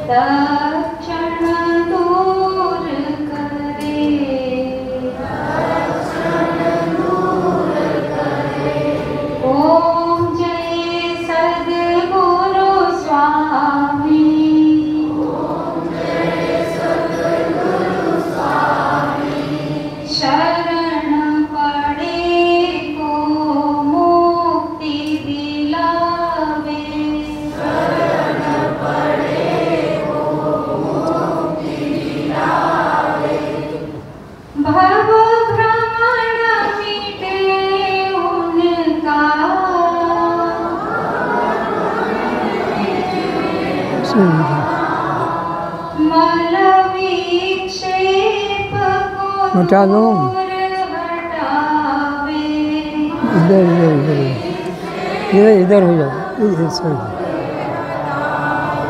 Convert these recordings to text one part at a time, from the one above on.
तक्षण दूर करे, ओम जय सद्गुरु स्वामी, शरण पड़े को मुक्ति दिलावे, भव भ्रमण मिटे उनका, मल विक्षेप को दूर हटावे, इधर हो जाओ, इधर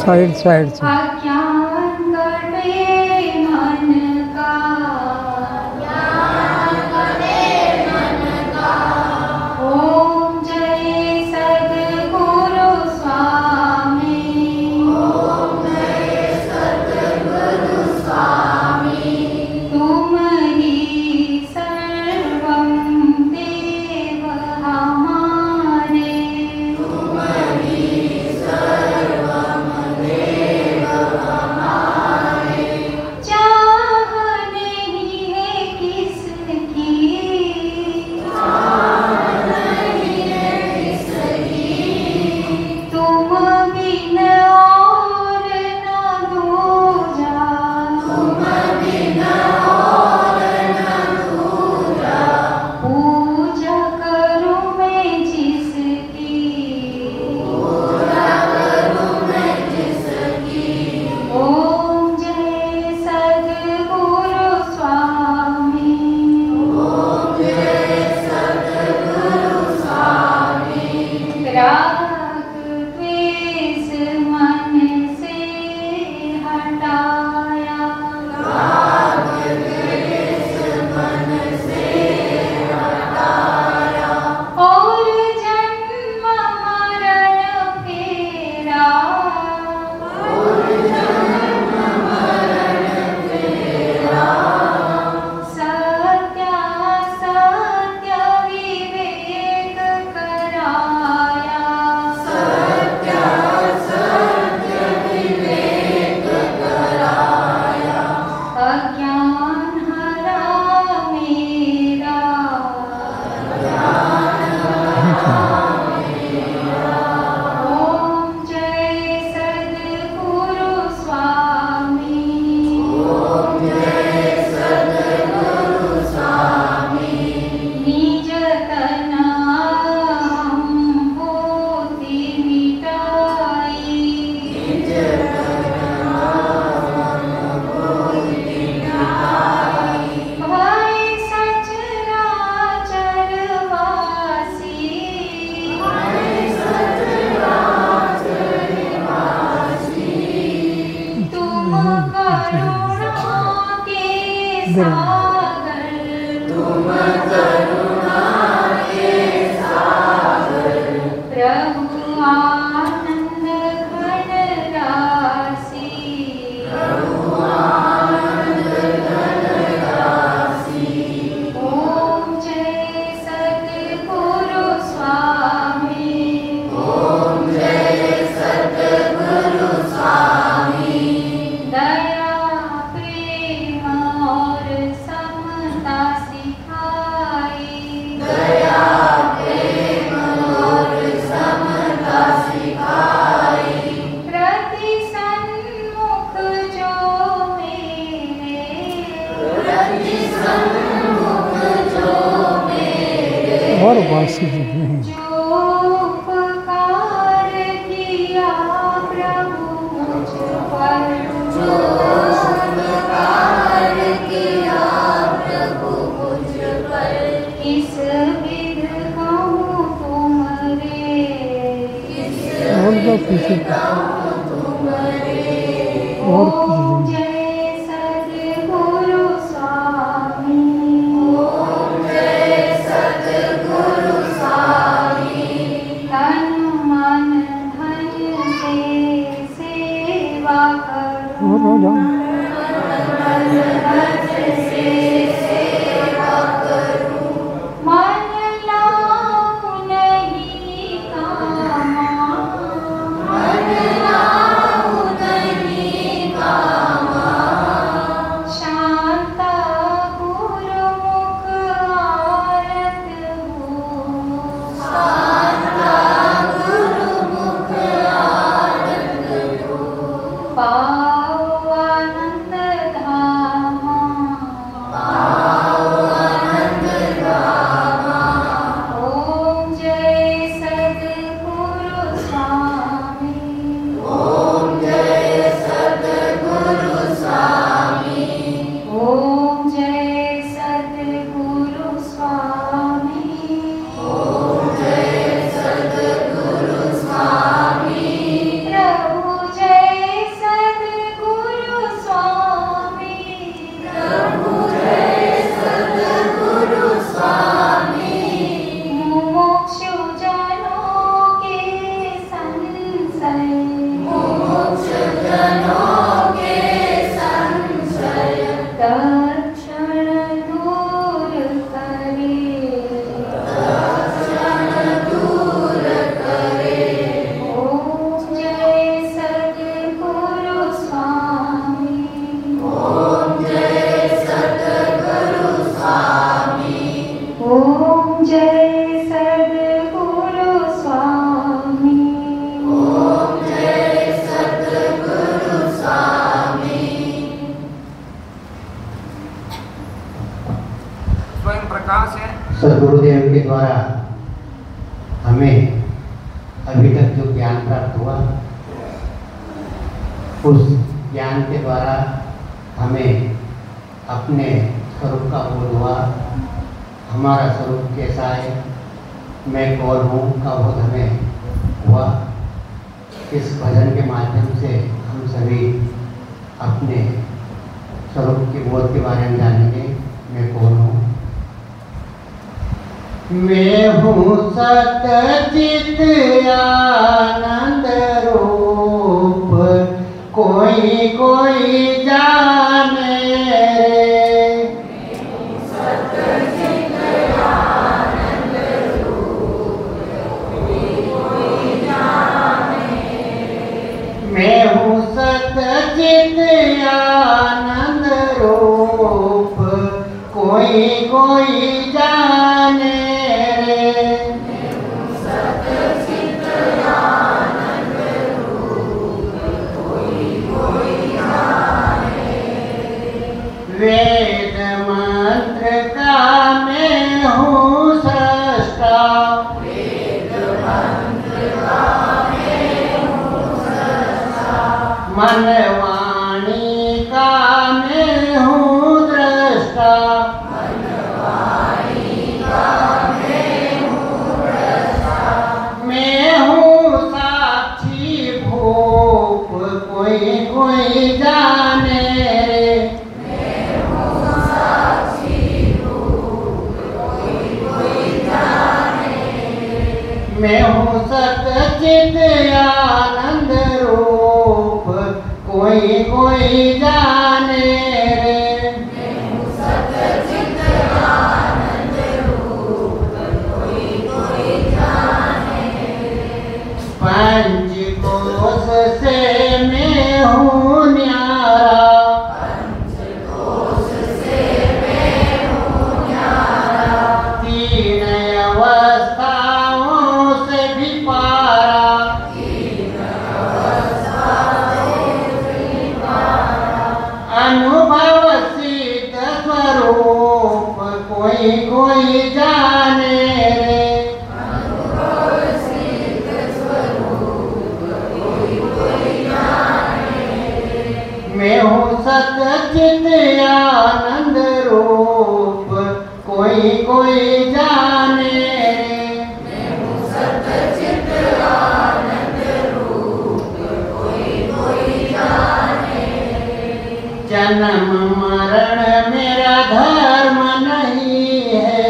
साइड साइड से। अज्ञान कटे मन का, ओम जय सद्गुरु स्वामी, तुम ही सर्वं देव हमारे, चाह नहीं है किसकी, तुम बिन और न दूजा, पूजा करूं मैं जिसकी, ओम जय सद्गुरु स्वामी, राग द्वेष मन से हटाया, और जन्म मरण फेरा, सत्यासत्य विवेक कराया, अज्ञान हरा मेरा, ओम जय सद्गुरु स्वामी, निज तन भूति मिटाई, भय सचराचर वासी, तुम करुणा के सागर, प्रभु आनंद घन राशि, ओम जय सद्गुरु स्वामी, दया प्रेम और समता सिखाई, प्रति सन्मुख जो मेरे, और वासी नहीं। जो उपकार किया प्रभु मुझ पर, किस विध कहूँ तुम्हारे, उनका पीछे और ओम जय सद्गुरु स्वामी, तन मन धन से सेवा कर, और हो जाओ। मन लाऊं नहीं कामा, शांता गुरुमुख आरत हूँ, पाओ आनंद धामा, ओम जय सद्गुरु स्वामी, ओम जय सद्गुरु स्वामी, ओम जय सद्गुरु स्वामी, ओम जय सद्गुरु स्वामी, प्रभु जय सद्गुरु स्वामी, प्रभु जय सद्गुरु स्वामी, मुमुक्षु जनों के संशय, मुमुक्षु जनों के संशय, तत्क्षण दूर करे, तत्क्षण दूर करे, ओम जय सद्गुरु स्वामी, ओम जय सद्गुरु स्वामी, ओम जय सद्गुरु स्वामी, ओम जय सद्गुरु स्वामी। स्वयं प्रकाश है। सद्गुरुदेव के द्वारा हमें अभी तक जो ज्ञान प्राप्त हुआ, उस ज्ञान के द्वारा हमें अपने स्वरूप का बोध हुआ। हमारा स्वरूप कैसा है, मैं कौन हूँ का बोध हमें हुआ। इस भजन के माध्यम से हम सभी अपने स्वरूप के बोध के बारे में जानेंगे। मैं कौन हूँ? मैं हूँ सतचित आनंद रूप, कोई कोई जाने रे। मैं हूँ सतचित आनंद रूप, कोई कोई जाने रे। वेद मंत्र का मैं हूँ सृष्टा, मन वाणी का मैं हूँ दृष्टा, मैं हूँ साक्षी भूप, कोई कोई जाने रे। मैं हूँ सतचित आनंद रूप, कोई कोई जाने रे। पंचकोश से मैं हूँ न्यारा, तीन अवस्थाओं से भी पारा, अनुभव सिद्ध स्वरूप, कोई कोई जाने रे। मैं हूँ सतचित आनंद रूप, कोई कोई जाने रे। जन्म मरण मेरा धर्म नहीं है,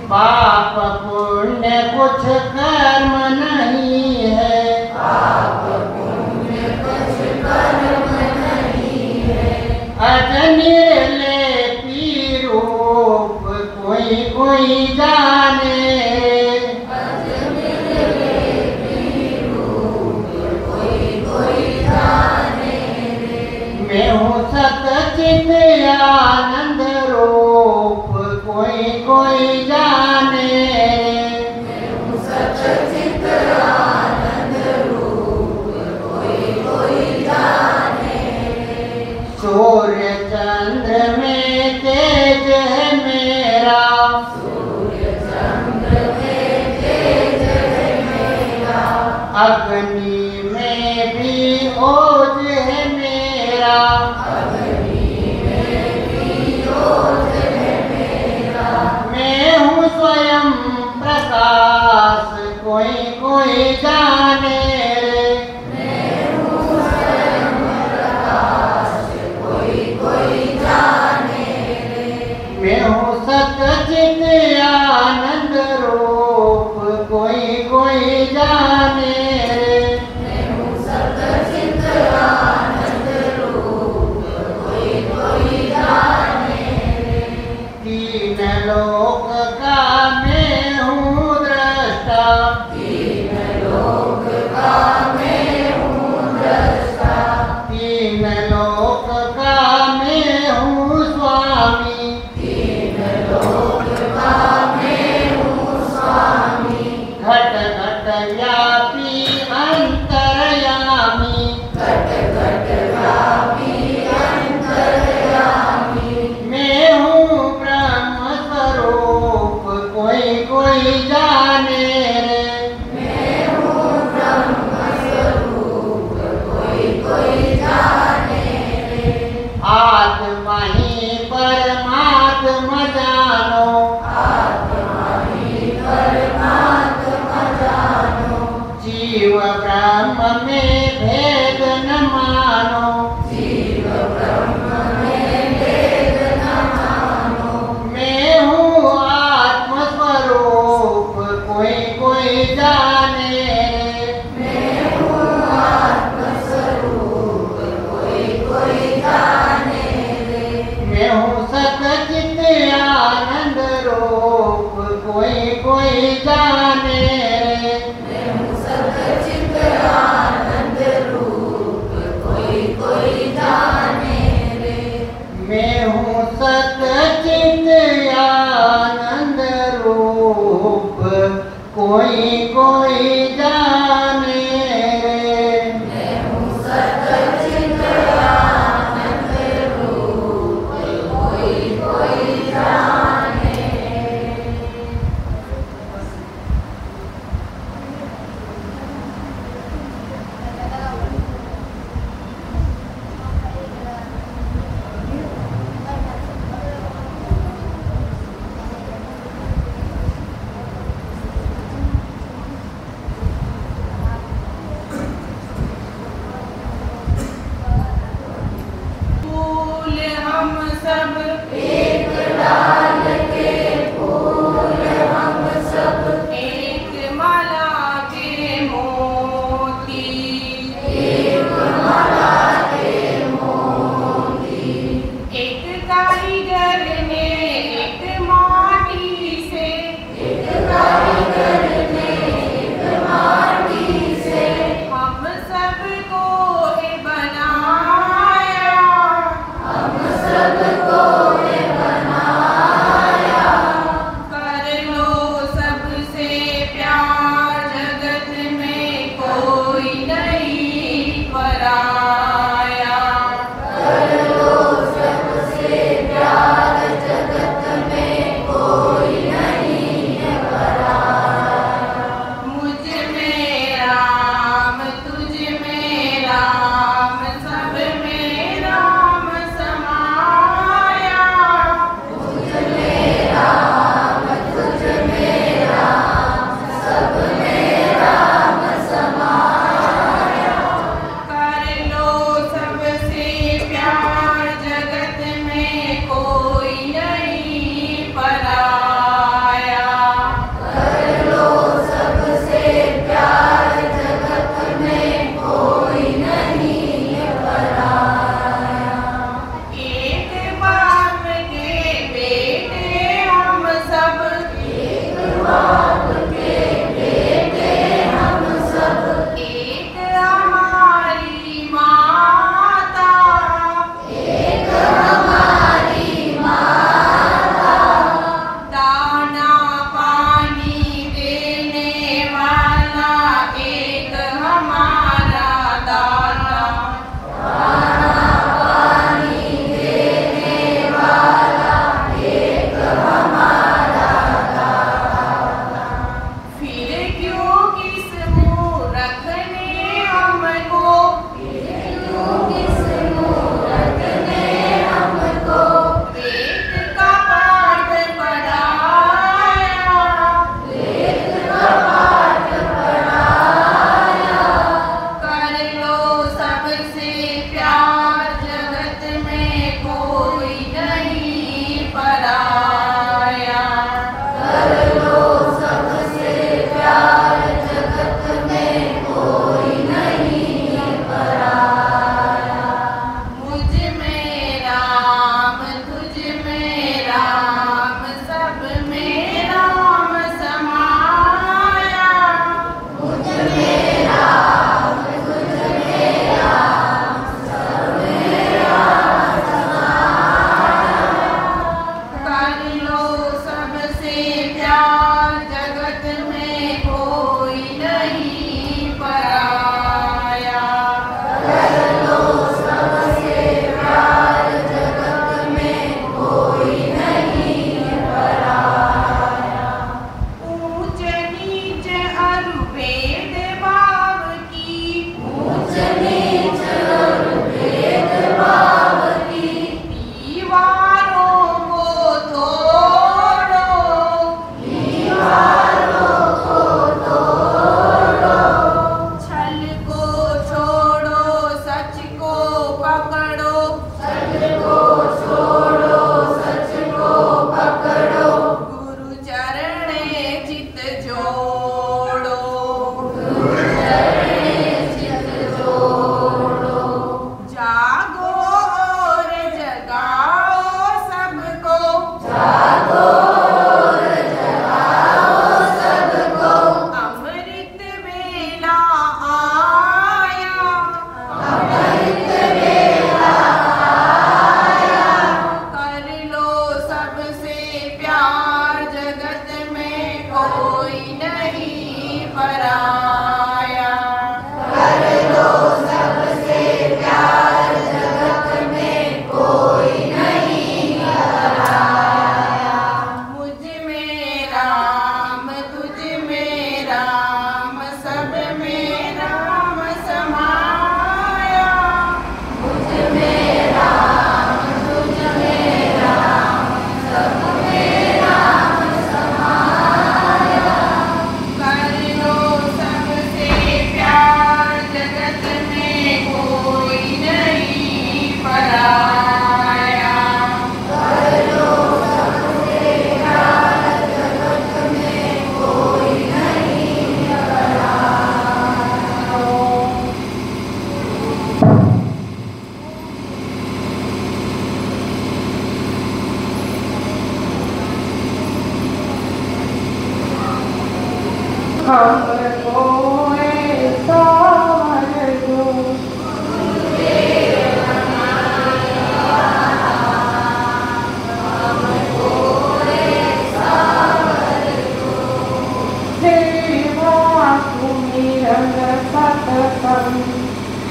पाप पुण्य कुछ कर्म नहीं चित आनंद रूप कोई कोई जाने रे। सूर्य चंद्र में तेज है मेरा, अग्नि में भी ओज है मेरा, मैं हूँ स्वयं प्रकाश कोई कोई जाने रे। मैं हूँ सच्चित आनंद रूप कोई कोई जाने रे। तीन लोक का मैं हूँ दृष्टा, तीन लोक का मैं हूँ स्वामी, घट घट व्यापी अंतर्यामी, मैं हूँ ब्रह्म स्वरूप कोई कोई जाने रे। आत्मा ही परमात्मा जानो, जीव ब्रह्म में भेद न मानो, मैं हूँ आत्म स्वरूप कोई कोई जाने रे। मैं हूँ सच्चित आनंद रूप कोई कोई जाने रे।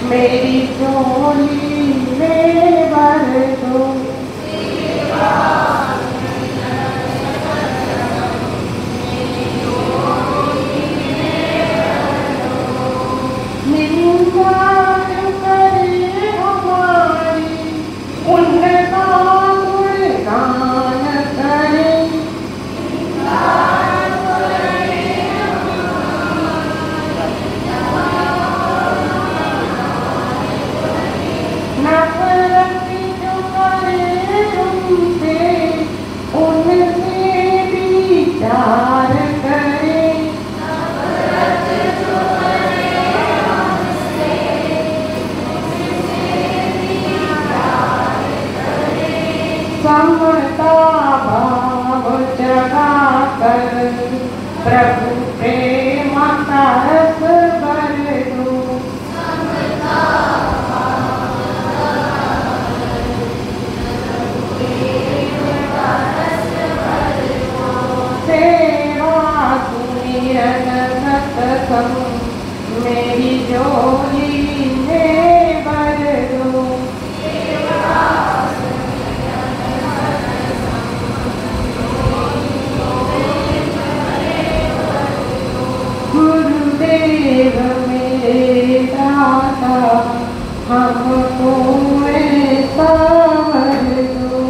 मेरी झोली में भर दो। समता भाव जगा कर प्रभु प्रेम का रस भर दो। सेवा सुमिरन सत्संग मेरी झोली में भर दो। गुरुदेव मेरे दाता हमको ऐसा वर दो।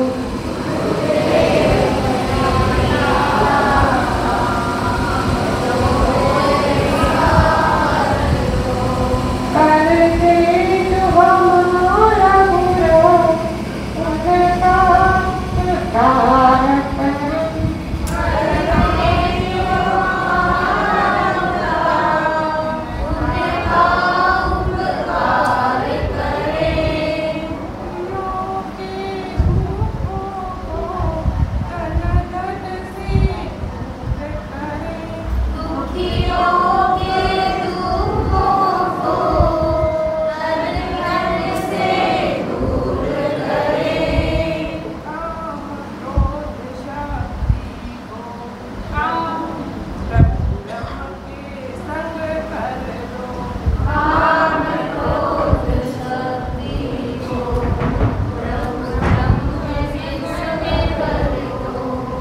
करके जो हमारा बुरा उनका कारक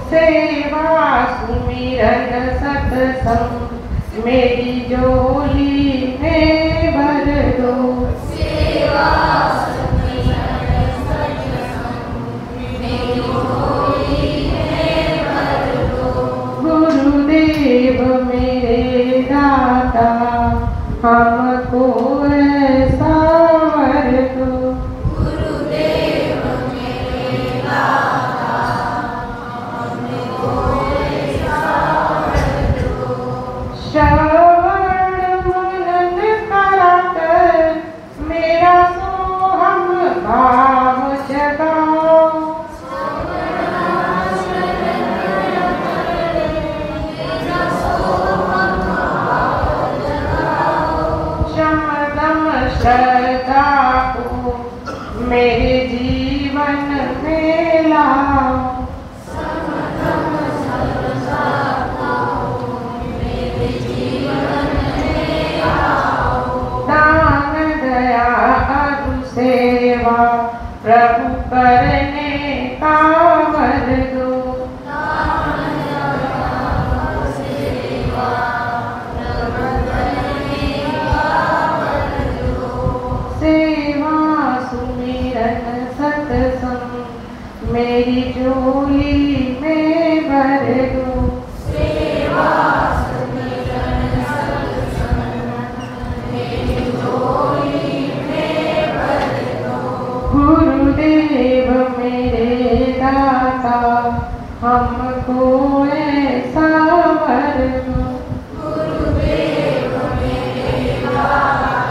सेवा सुमिरन सत्संग मेरी झोली में भर दो। हमको ऐसा वर दो। गुरुदेव मेरे दाता हमको ऐसा वर दो। श्रवण मनन कराकर मेरा सोहम भाव जगाओ। श्रद्धा को मेरे जीवन में लाओ। दान दया अरु सेवा प्रभु करने का वर दो। सेवा सुमिरन सत्संग मेरी झोली में भर दो। सेवा सुमिरन सत्संग मेरी झोली में भर दो। गुरुदेव मेरे दाता हमको ऐसा वर दो। गुरुदेव मेरे दाता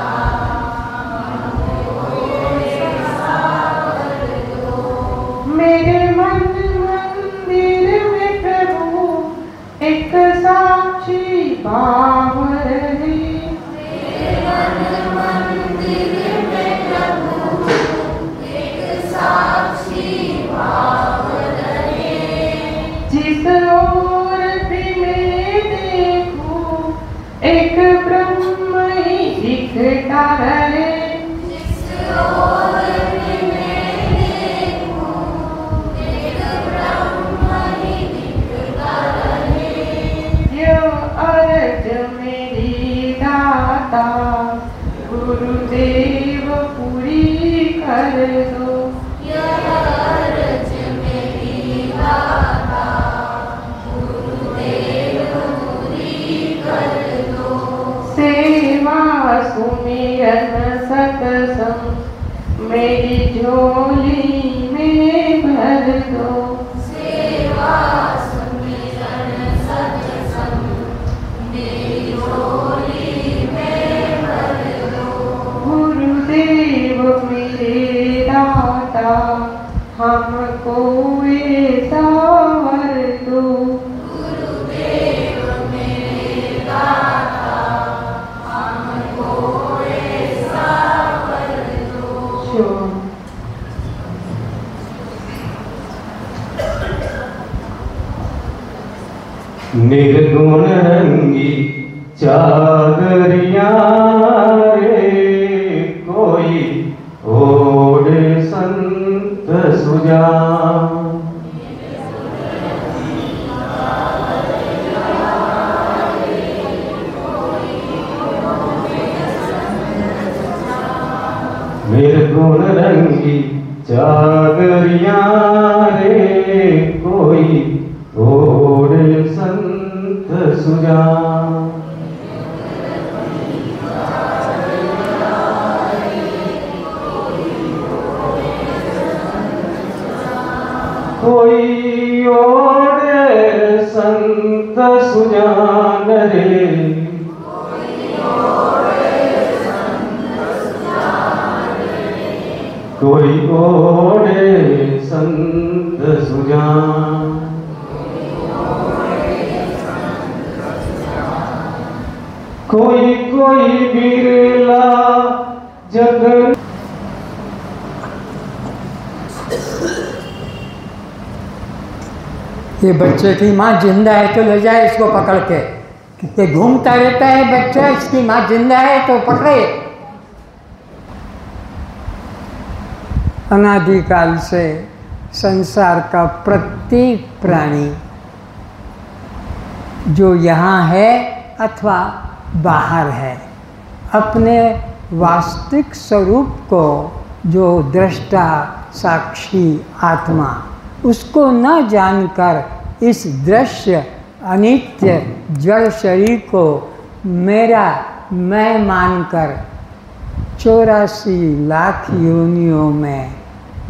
मेरे मन मंदिर में प्रभु एक साक्षी भाव रहे। मेरे मन मंदिर में प्रभु एक साक्षी भाव रहे। जिस ओर भी मैं देखूं एक ब्रह्म ही दिखता रहे। जिस ओर भी मैं देखूं एक ब्रह्म ही दिखता रहे। यो अर्ज मेरी दाता गुरुदेव पूरी कर दो। यह अर्ज मेरी दाता गुरुदेव पूरी कर दो। सेवा सुमिरन सत्संग मेरी झोली में भर दो। सेवा सुमिरन सत्संग मेरी झोली में भर दो। गुरुदेव मेरे दाता हमको ऐसा वर दो। गुरुदेव मेरे दाता हमको ऐसा वर दो। शो निर्गुण रंगी चादरिया रे कोई ओढ़ संत सुजा। निर्गुण रंगी चादरिया रे कोई ओढ़ संत सुजा। कोई ओढ़े संत सुजान रे। कोई ओढ़े संत सुजान। कोई कोई बिरला जगन। ये बच्चे की माँ जिंदा है तो ले जाए इसको पकड़ के। ये घूमता रहता है बच्चा, इसकी माँ जिंदा है तो पकड़े। अनादिकाल से संसार का प्रत्येक प्राणी जो यहाँ है अथवा बाहर है, अपने वास्तविक स्वरूप को जो दृष्टा साक्षी आत्मा उसको न जानकर इस दृश्य अनित्य जड़ शरीर को मेरा मैं मानकर 84 लाख योनियों में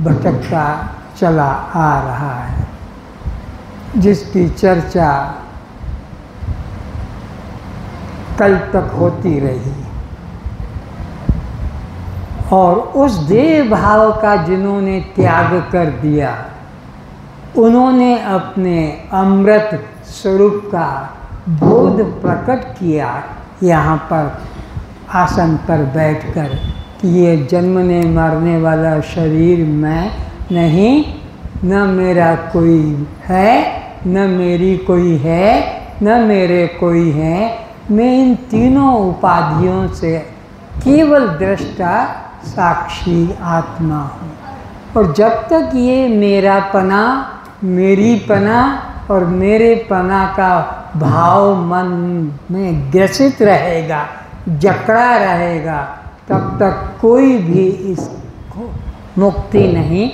भटकता चला आ रहा है, जिसकी चर्चा कल तक होती रही। और उस देह भाव का जिन्होंने त्याग कर दिया, उन्होंने अपने अमृत स्वरूप का बोध प्रकट किया यहाँ पर आसन पर बैठकर कि ये जन्मने मरने वाला शरीर मैं नहीं, न मेरा कोई है, न मेरी कोई है, न मेरे कोई है। मैं इन तीनों उपाधियों से केवल दृष्टा साक्षी आत्मा हूँ। और जब तक ये मेरा पना, मेरी पना और मेरे पना का भाव मन में ग्रसित रहेगा, जकड़ा रहेगा, तब तक कोई भी इसको मुक्ति नहीं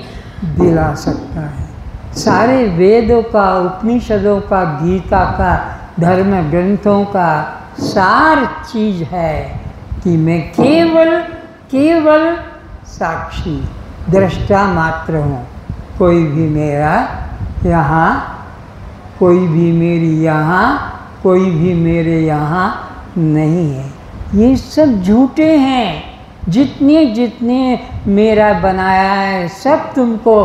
दिला सकता है। सारे वेदों का, उपनिषदों का, गीता का, धर्म ग्रंथों का सार चीज है कि मैं केवल साक्षी दृष्टा मात्र हूँ। कोई भी मेरा यहाँ, कोई भी मेरी यहाँ, कोई भी मेरे यहाँ नहीं है। ये सब झूठे हैं। जितने मेरा बनाया है सब तुमको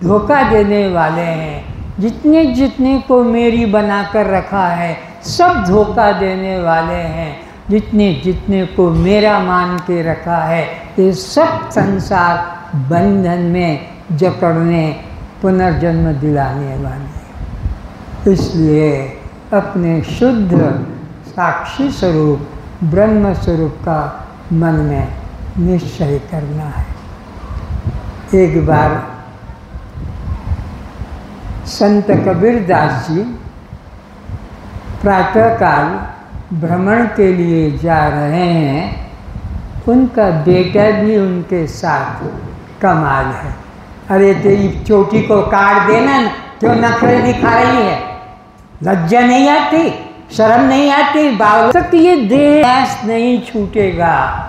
धोखा देने वाले हैं। जितने को मेरी बनाकर रखा है सब धोखा देने वाले हैं। जितने को मेरा मान के रखा है ये सब संसार बंधन में जकड़ने, पुनर्जन्म दिलाने वाले। इसलिए अपने शुद्ध साक्षी स्वरूप ब्रह्म स्वरूप का मन में निश्चय करना है। एक बार संत कबीरदास जी प्रातःकाल भ्रमण के लिए जा रहे हैं। उनका बेटा भी उनके साथ। कमाल है। अरे तेरी चोटी को काट देना, क्यों नखरे दिखा रही है? लज्जा नहीं आती, शर्म नहीं आती? बालों तक ये देश नहीं छूटेगा।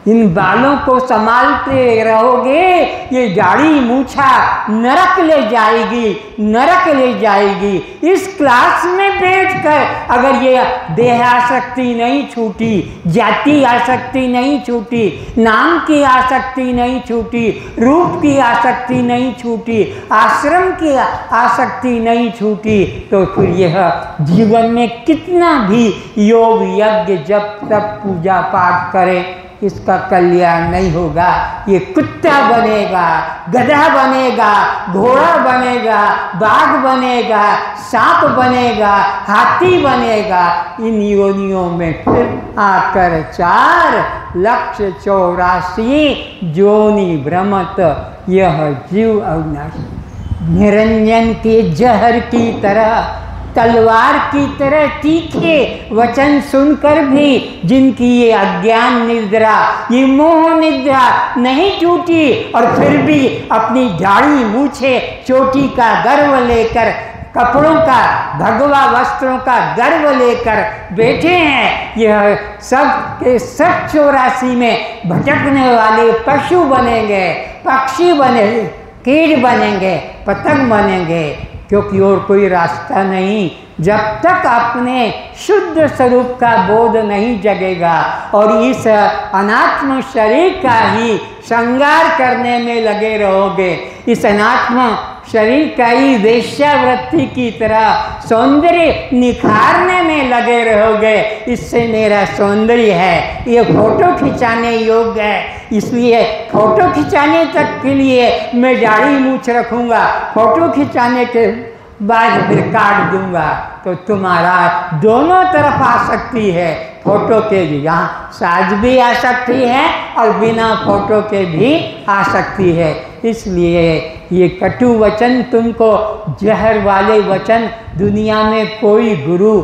इन बालों को संभालते रहोगे, ये दाढ़ी मूछा नरक ले जाएगी, नरक ले जाएगी। इस क्लास में बैठकर अगर ये देह आसक्ति नहीं छूटी, जाति आसक्ति नहीं छूटी, नाम की आसक्ति नहीं छूटी, रूप की आसक्ति नहीं छूटी, आश्रम की आसक्ति नहीं छूटी, तो फिर यह जीवन में कितना भी योग यज्ञ जप तप पूजा पाठ करे, इसका कल्याण नहीं होगा। ये कुत्ता बनेगा, गधा बनेगा, घोड़ा बनेगा, बाघ बनेगा, सांप बनेगा, हाथी बनेगा। इन योनियों में फिर आकर 4,84,000 जोनि भ्रमत यह जीव अविनाशी। निरंजन के जहर की तरह, तलवार की तरह तीखे वचन सुनकर भी जिनकी ये अज्ञान निद्रा, ये मोह निद्रा नहीं टूटी, और फिर भी अपनी दाढ़ी मूछे चोटी का गर्व लेकर, कपड़ों का, भगवा वस्त्रों का गर्व लेकर बैठे हैं। यह सब के सब 84 में भटकने वाले पशु बनेंगे, पक्षी बनेंगे, कीट बनेंगे, पतंग बनेंगे, क्योंकि और कोई रास्ता नहीं। जब तक अपने शुद्ध स्वरूप का बोध नहीं जगेगा और इस अनात्म शरीर का ही श्रृंगार करने में लगे रहोगे, इस अनात्म शरीर का ही वेश्यावृत्ति की तरह सौंदर्य निखारने में लगे रहोगे, इससे मेरा सौंदर्य है, ये फोटो खिंचाने योग्य है, इसलिए फोटो खिंचाने तक के लिए मैं दाढ़ी मूछ रखूँगा, फोटो खिंचाने के बाद फिर काट दूंगा। तो तुम्हारा दोनों तरफ आसक्ति है। फोटो के भी यहाँ साज भी आसक्ति है और बिना फोटो के भी आसक्ति है। इसलिए ये कटु वचन, तुमको जहर वाले वचन दुनिया में कोई गुरु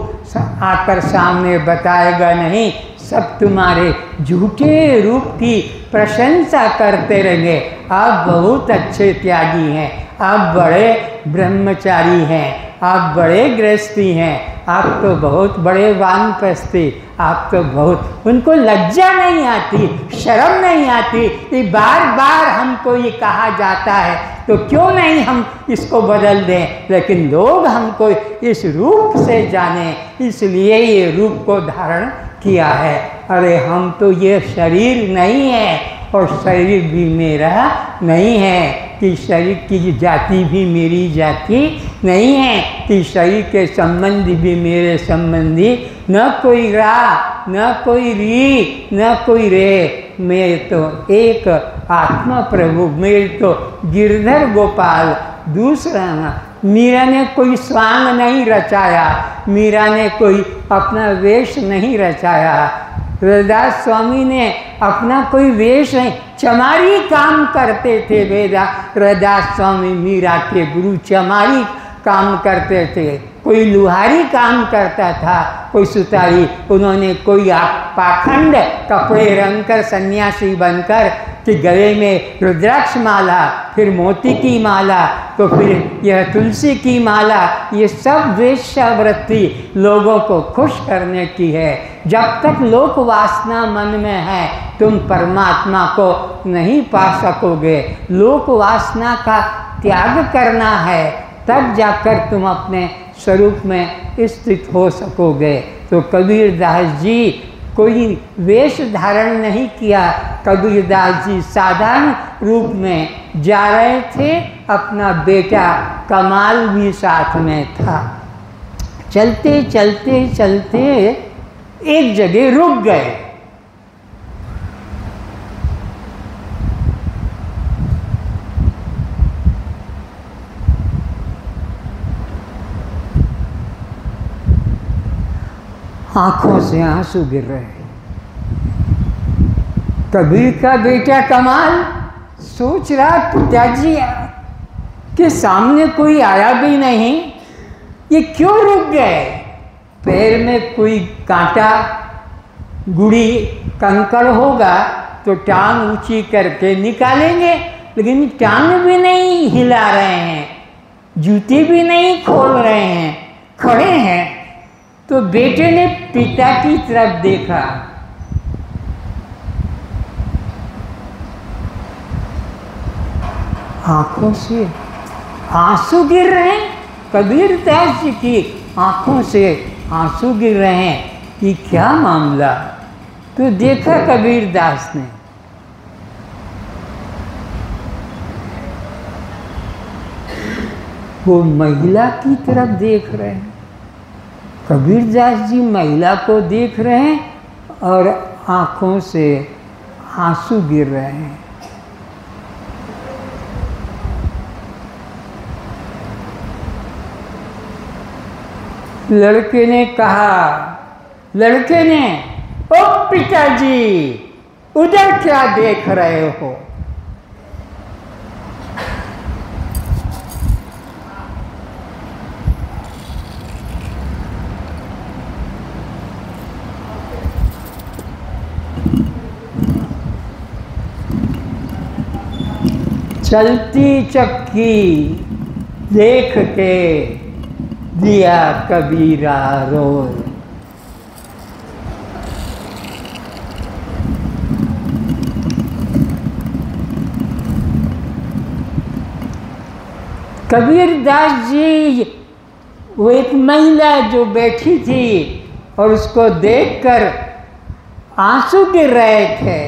आकर सामने बताएगा नहीं। सब तुम्हारे झूठे रूप की प्रशंसा करते रहेंगे। आप बहुत अच्छे त्यागी हैं, आप बड़े ब्रह्मचारी हैं, आप बड़े गृहस्थी हैं, आप तो बहुत बड़े वानप्रस्थी, आप तो बहुत, उनको लज्जा नहीं आती, शर्म नहीं आती कि बार बार हमको ये कहा जाता है, तो क्यों नहीं हम इसको बदल दें। लेकिन लोग हमको इस रूप से जाने, इसलिए ये रूप को धारण किया है। अरे हम तो ये शरीर नहीं है और शरीर भी मेरा नहीं है, कि शरीर की जाति भी मेरी जाति नहीं है, कि शरीर के संबंधी भी मेरे संबंधी, न कोई रा न कोई री न कोई रे, मैं तो एक आत्मा प्रभु, मेरे तो गिरधर गोपाल दूसरा ना। मीरा ने कोई स्वांग नहीं रचाया, मीरा ने कोई अपना वेश नहीं रचाया, रविदास स्वामी ने अपना कोई वेश नहीं, चमारी काम करते थे रविदास स्वामी मीरा के गुरु, चमारी काम करते थे। कोई लुहारी काम करता था, कोई सुतारी, उन्होंने कोई पाखंड कपड़े रंग कर सन्यासी बनकर कि गले में रुद्राक्ष माला, फिर मोती की माला, तो फिर यह तुलसी की माला, ये सब वेश्यावृत्ति लोगों को खुश करने की है। जब तक लोक वासना मन में है तुम परमात्मा को नहीं पा सकोगे। लोक वासना का त्याग करना है, तब जाकर तुम अपने स्वरूप में स्थित हो सकोगे। तो कबीरदास जी कोई वेश धारण नहीं किया, कबीरदास जी साधारण रूप में जा रहे थे, अपना बेटा कमाल भी साथ में था। चलते चलते चलते एक जगह रुक गए। आंखों से आंसू गिर रहे। कबीर का बेटा कमाल सोच रहा पिताजी के सामने कोई आया भी नहीं, ये क्यों रुक गए। पैर में कोई कांटा गुड़ी कंकड़ होगा तो टांग ऊंची करके निकालेंगे, लेकिन टांग भी नहीं हिला रहे हैं, जूते भी नहीं खोल रहे हैं, खड़े हैं। तो बेटे ने पिता की तरफ देखा, आंखों से आंसू गिर रहे हैं। कबीरदास जी की आंखों से आंसू गिर रहे हैं, कि क्या मामला। तो देखा कबीरदास ने, वो महिला की तरफ देख रहे हैं। कबीरदास जी महिला को देख रहे हैं और आंखों से आंसू गिर रहे हैं। लड़के ने कहा, लड़के ने, ओ पिताजी उधर क्या देख रहे हो। चलती चक्की देख के दिया कबीरा रोल। कबीरदास जी, वो एक महिला जो बैठी थी और उसको देखकर आंसू गिर रहे थे,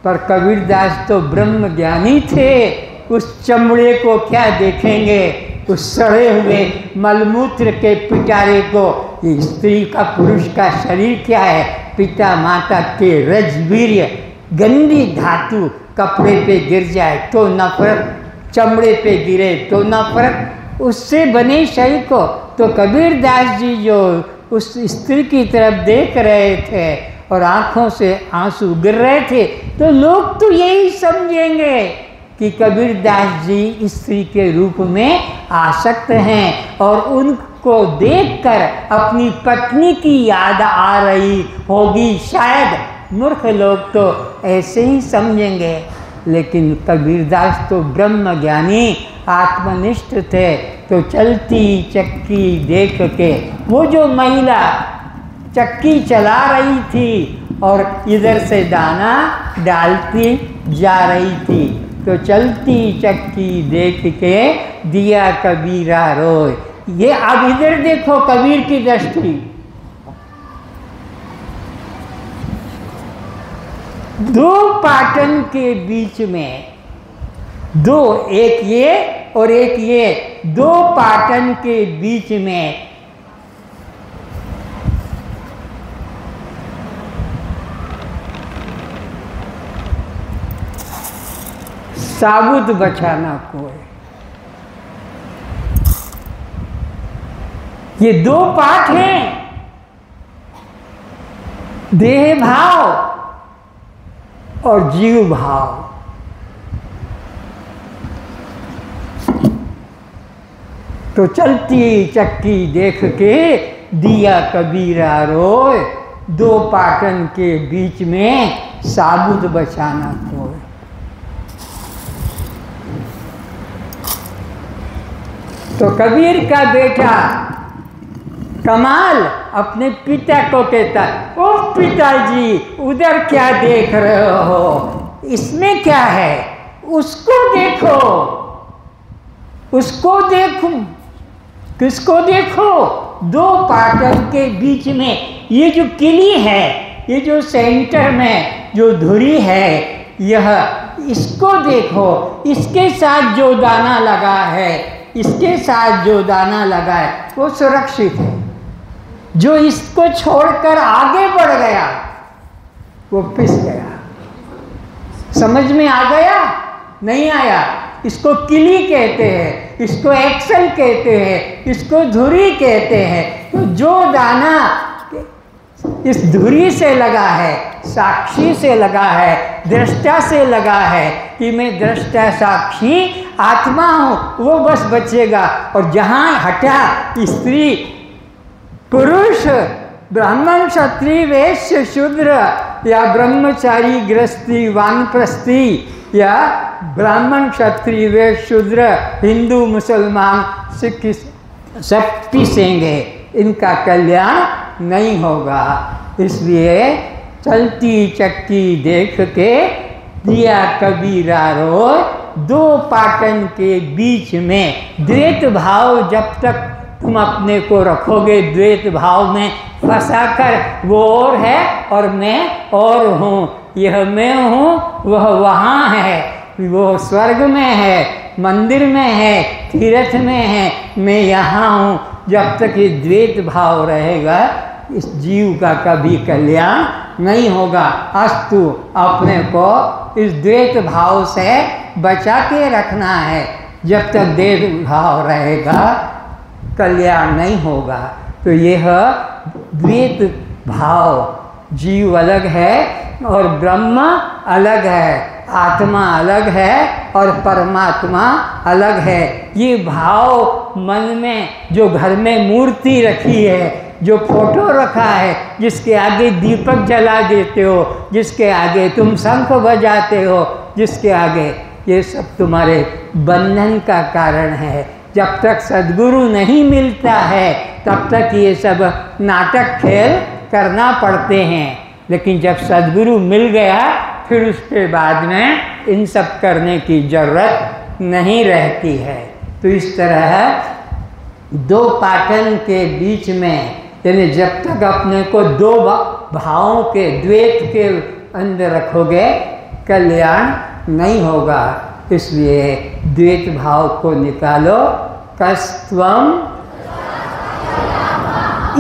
पर कबीरदास तो ब्रह्म ज्ञानी थे, उस चमड़े को क्या देखेंगे, उस सड़े हुए मलमूत्र के पिटारे को। ये स्त्री का पुरुष का शरीर क्या है, पिता माता के रजवीर्य गंदी धातु कपड़े पे गिर जाए तो नफरत, चमड़े पे गिरे तो नफरत, उससे बने शरीर को। तो कबीरदास जी जो उस स्त्री की तरफ देख रहे थे और आंखों से आंसू गिर रहे थे, तो लोग तो यही समझेंगे कि कबीरदास जी स्त्री के रूप में आसक्त हैं और उनको देखकर अपनी पत्नी की याद आ रही होगी शायद। मूर्ख लोग तो ऐसे ही समझेंगे, लेकिन कबीरदास तो ब्रह्म ज्ञानी आत्मनिष्ठ थे। तो चलती चक्की देख के वो जो महिला चक्की चला रही थी और इधर से दाना डालती जा रही थी, तो चलती चक्की देख के दिया कबीरा रोए। ये अब इधर देखो कबीर की दृष्टि, दो पाटन के बीच में, दो, एक ये और एक ये, दो पाटन के बीच में साबुत बचाना कोई। ये दो पाठ हैं, देह भाव और जीव भाव। तो चलती चक्की देख के दिया कबीरा रोए, दो पाटन के बीच में साबुत बचाना कोई। तो कबीर का बेटा कमाल अपने पिता को कहता, ओ पिताजी उधर क्या देख रहे हो, इसमें क्या है, उसको देखो, उसको देखो। किसको देखो? दो पाटन के बीच में ये जो किली है, ये जो सेंटर में जो धुरी है, यह, इसको देखो, इसके साथ जो दाना लगा है, इसके साथ जो दाना लगा है वो सुरक्षित है। जो इसको छोड़कर आगे बढ़ गया वो पिस गया। समझ में आ गया? नहीं आया? इसको किली कहते हैं, इसको एक्सल कहते हैं, इसको धुरी कहते हैं। तो जो दाना इस धुरी से लगा है, साक्षी से लगा है, दृष्टा से लगा है कि मैं दृष्टा साक्षी आत्मा हूँ, वो बस बचेगा। और जहाँ हटा स्त्री पुरुष, ब्राह्मण क्षत्रिय वैश्य शूद्र या ब्रह्मचारी गृहस्थी वानप्रस्थी या ब्राह्मण क्षत्रिय वैश्य शूद्र हिंदू मुसलमान सिख सब पिसेंगे, इनका कल्याण नहीं होगा। इसलिए चलती चक्की देख के दिया कबीरा रोए, दो पाटन के बीच में द्वैत भाव जब तक तुम अपने को रखोगे द्वैत भाव में फंसाकर, वो और है और मैं और हूँ, यह मैं हूँ वह वहाँ है, वो स्वर्ग में है, मंदिर में है, तीर्थ में है, मैं यहाँ हूँ। जब तक ये द्वैत भाव रहेगा इस जीव का कभी कल्याण नहीं होगा। अस्तु अपने को इस द्वैत भाव से बचा के रखना है। जब तक द्वैत भाव रहेगा कल्याण नहीं होगा। तो यह द्वैत भाव, जीव अलग है और ब्रह्म अलग है, आत्मा अलग है और परमात्मा अलग है। ये भाव मन में, जो घर में मूर्ति रखी है, जो फोटो रखा है, जिसके आगे दीपक जला देते हो, जिसके आगे तुम शंख बजाते हो, जिसके आगे, ये सब तुम्हारे बंधन का कारण है। जब तक सद्गुरु नहीं मिलता है तब तक ये सब नाटक खेल करना पड़ते हैं, लेकिन जब सद्गुरु मिल गया फिर उसके बाद में इन सब करने की जरूरत नहीं रहती है। तो इस तरह दो पाटन के बीच में, यानी जब तक अपने को दो भावों के, द्वैत के अंदर रखोगे कल्याण नहीं होगा। इसलिए द्वैत भाव को निकालो, कस्त्वम,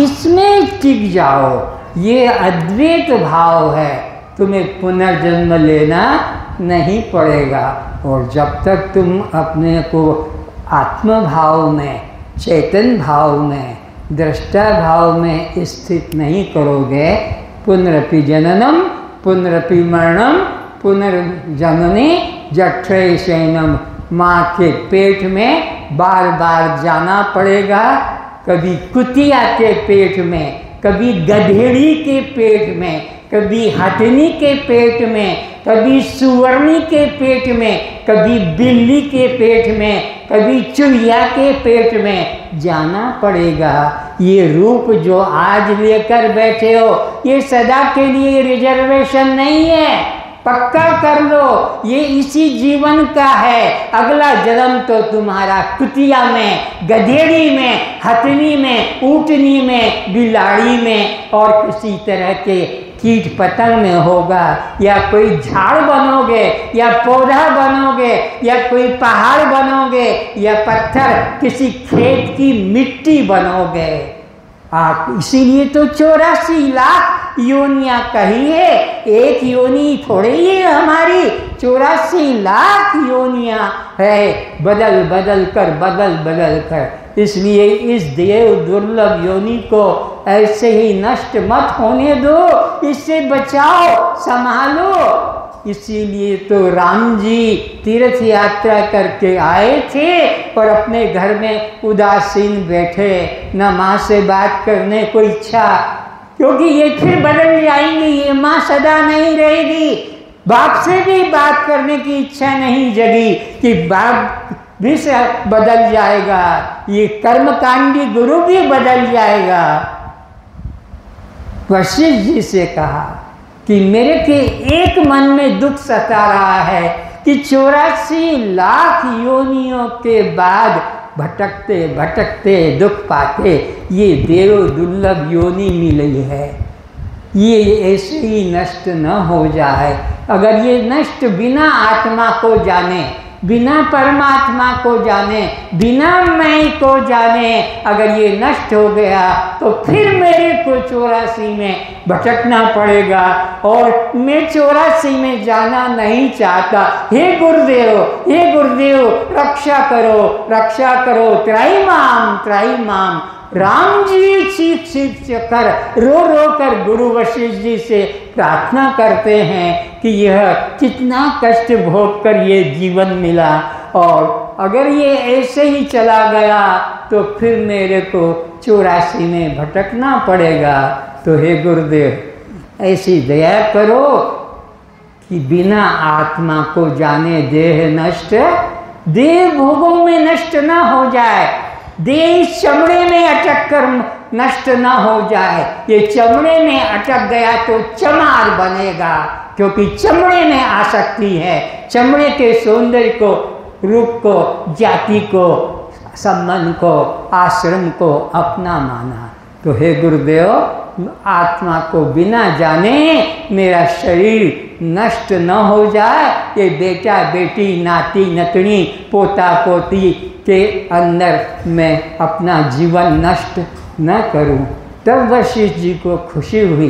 इसमें टिक जाओ। ये अद्वैत भाव है, तुम्हें पुनर्जन्म लेना नहीं पड़ेगा। और जब तक तुम अपने को आत्म भाव में, चेतन भाव में, दृष्टा भाव में स्थित नहीं करोगे, पुनरपि जननम पुनरपि मरणम पुनर्जननी जठरे शयनम, माँ के पेट में बार बार जाना पड़ेगा। कभी कुतिया के पेट में, कभी गधेड़ी के पेट में, कभी हथिनी के पेट में, कभी सुवर्णी के पेट में, कभी बिल्ली के पेट में, कभी चुहिया के पेट में जाना पड़ेगा। ये रूप जो आज लेकर बैठे हो ये सदा के लिए रिजर्वेशन नहीं है, पक्का कर लो, ये इसी जीवन का है। अगला जन्म तो तुम्हारा कुतिया में, गधेड़ी में, हथनी में, ऊँटनी में, बिलाड़ी में और किसी तरह के कीट पतंग में होगा, या कोई झाड़ बनोगे, या पौधा बनोगे, या कोई पहाड़ बनोगे, या पत्थर किसी खेत की मिट्टी बनोगे। आप इसीलिए तो 84 लाख योनियाँ कही है, एक योनि थोड़ी ही हमारी, 84 लाख योनियाँ है, बदल बदल कर। इसलिए इस देव दुर्लभ योनि को ऐसे ही नष्ट मत होने दो, इससे बचाओ, संभालो। इसीलिए तो राम जी तीर्थ यात्रा करके आए थे और अपने घर में उदासीन बैठे, न माँ से बात करने को इच्छा, क्योंकि ये फिर बदल जाएंगी, ये माँ सदा नहीं रहेगी। बाप से भी बात करने की इच्छा नहीं जगी कि बाप भी बदल जाएगा, ये कर्मकांडी गुरु भी बदल जाएगा। वशिष्ठ जी से कहा कि मेरे के एक मन में दुख सता रहा है कि 84 लाख योनियों के बाद भटकते भटकते दुख पाते ये देव दुर्लभ योनि मिली है, ये ऐसे ही नष्ट न हो जाए। अगर ये नष्ट बिना आत्मा को जाने, बिना परमात्मा को जाने, बिना मैं को जाने, अगर ये नष्ट हो गया तो फिर मेरे को 84 में भटकना पड़ेगा और मैं 84 में जाना नहीं चाहता। हे गुरुदेव रक्षा करो, त्राहिमाम। राम जी चीख कर रो कर गुरु वशिष्ठ जी से प्रार्थना करते हैं कि यह कितना कष्ट भोग कर ये जीवन मिला, और अगर ये ऐसे ही चला गया तो फिर मेरे को 84 में भटकना पड़ेगा। तो हे गुरुदेव ऐसी दया करो कि बिना आत्मा को जाने देह नष्ट, देह भोगों में नष्ट ना हो जाए, देह चमड़े में अटक कर नष्ट ना हो जाए। ये चमड़े में अटक गया तो चमार बनेगा, क्योंकि चमड़े में आसक्ति है, चमड़े के सौंदर्य को, रूप को, जाति को, संबंध को, आश्रम को अपना माना। तो हे गुरुदेव आत्मा को बिना जाने मेरा शरीर नष्ट न हो जाए, ये बेटा बेटी, नाती नतनी, पोता पोती के अंदर मैं अपना जीवन नष्ट न करूं। तब वशिष्ठ जी को खुशी हुई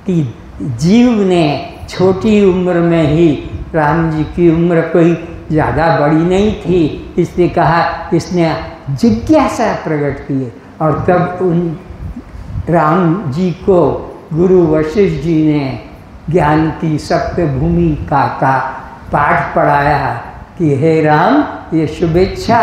कि जीव ने छोटी उम्र में ही, राम जी की उम्र कोई ज़्यादा बड़ी नहीं थी, इसने कहा, इसने जिज्ञासा प्रकट की और तब उन राम जी को गुरु वशिष्ठ जी ने ज्ञान की सप्तभूमि का पाठ पढ़ाया कि हे राम, ये शुभेच्छा,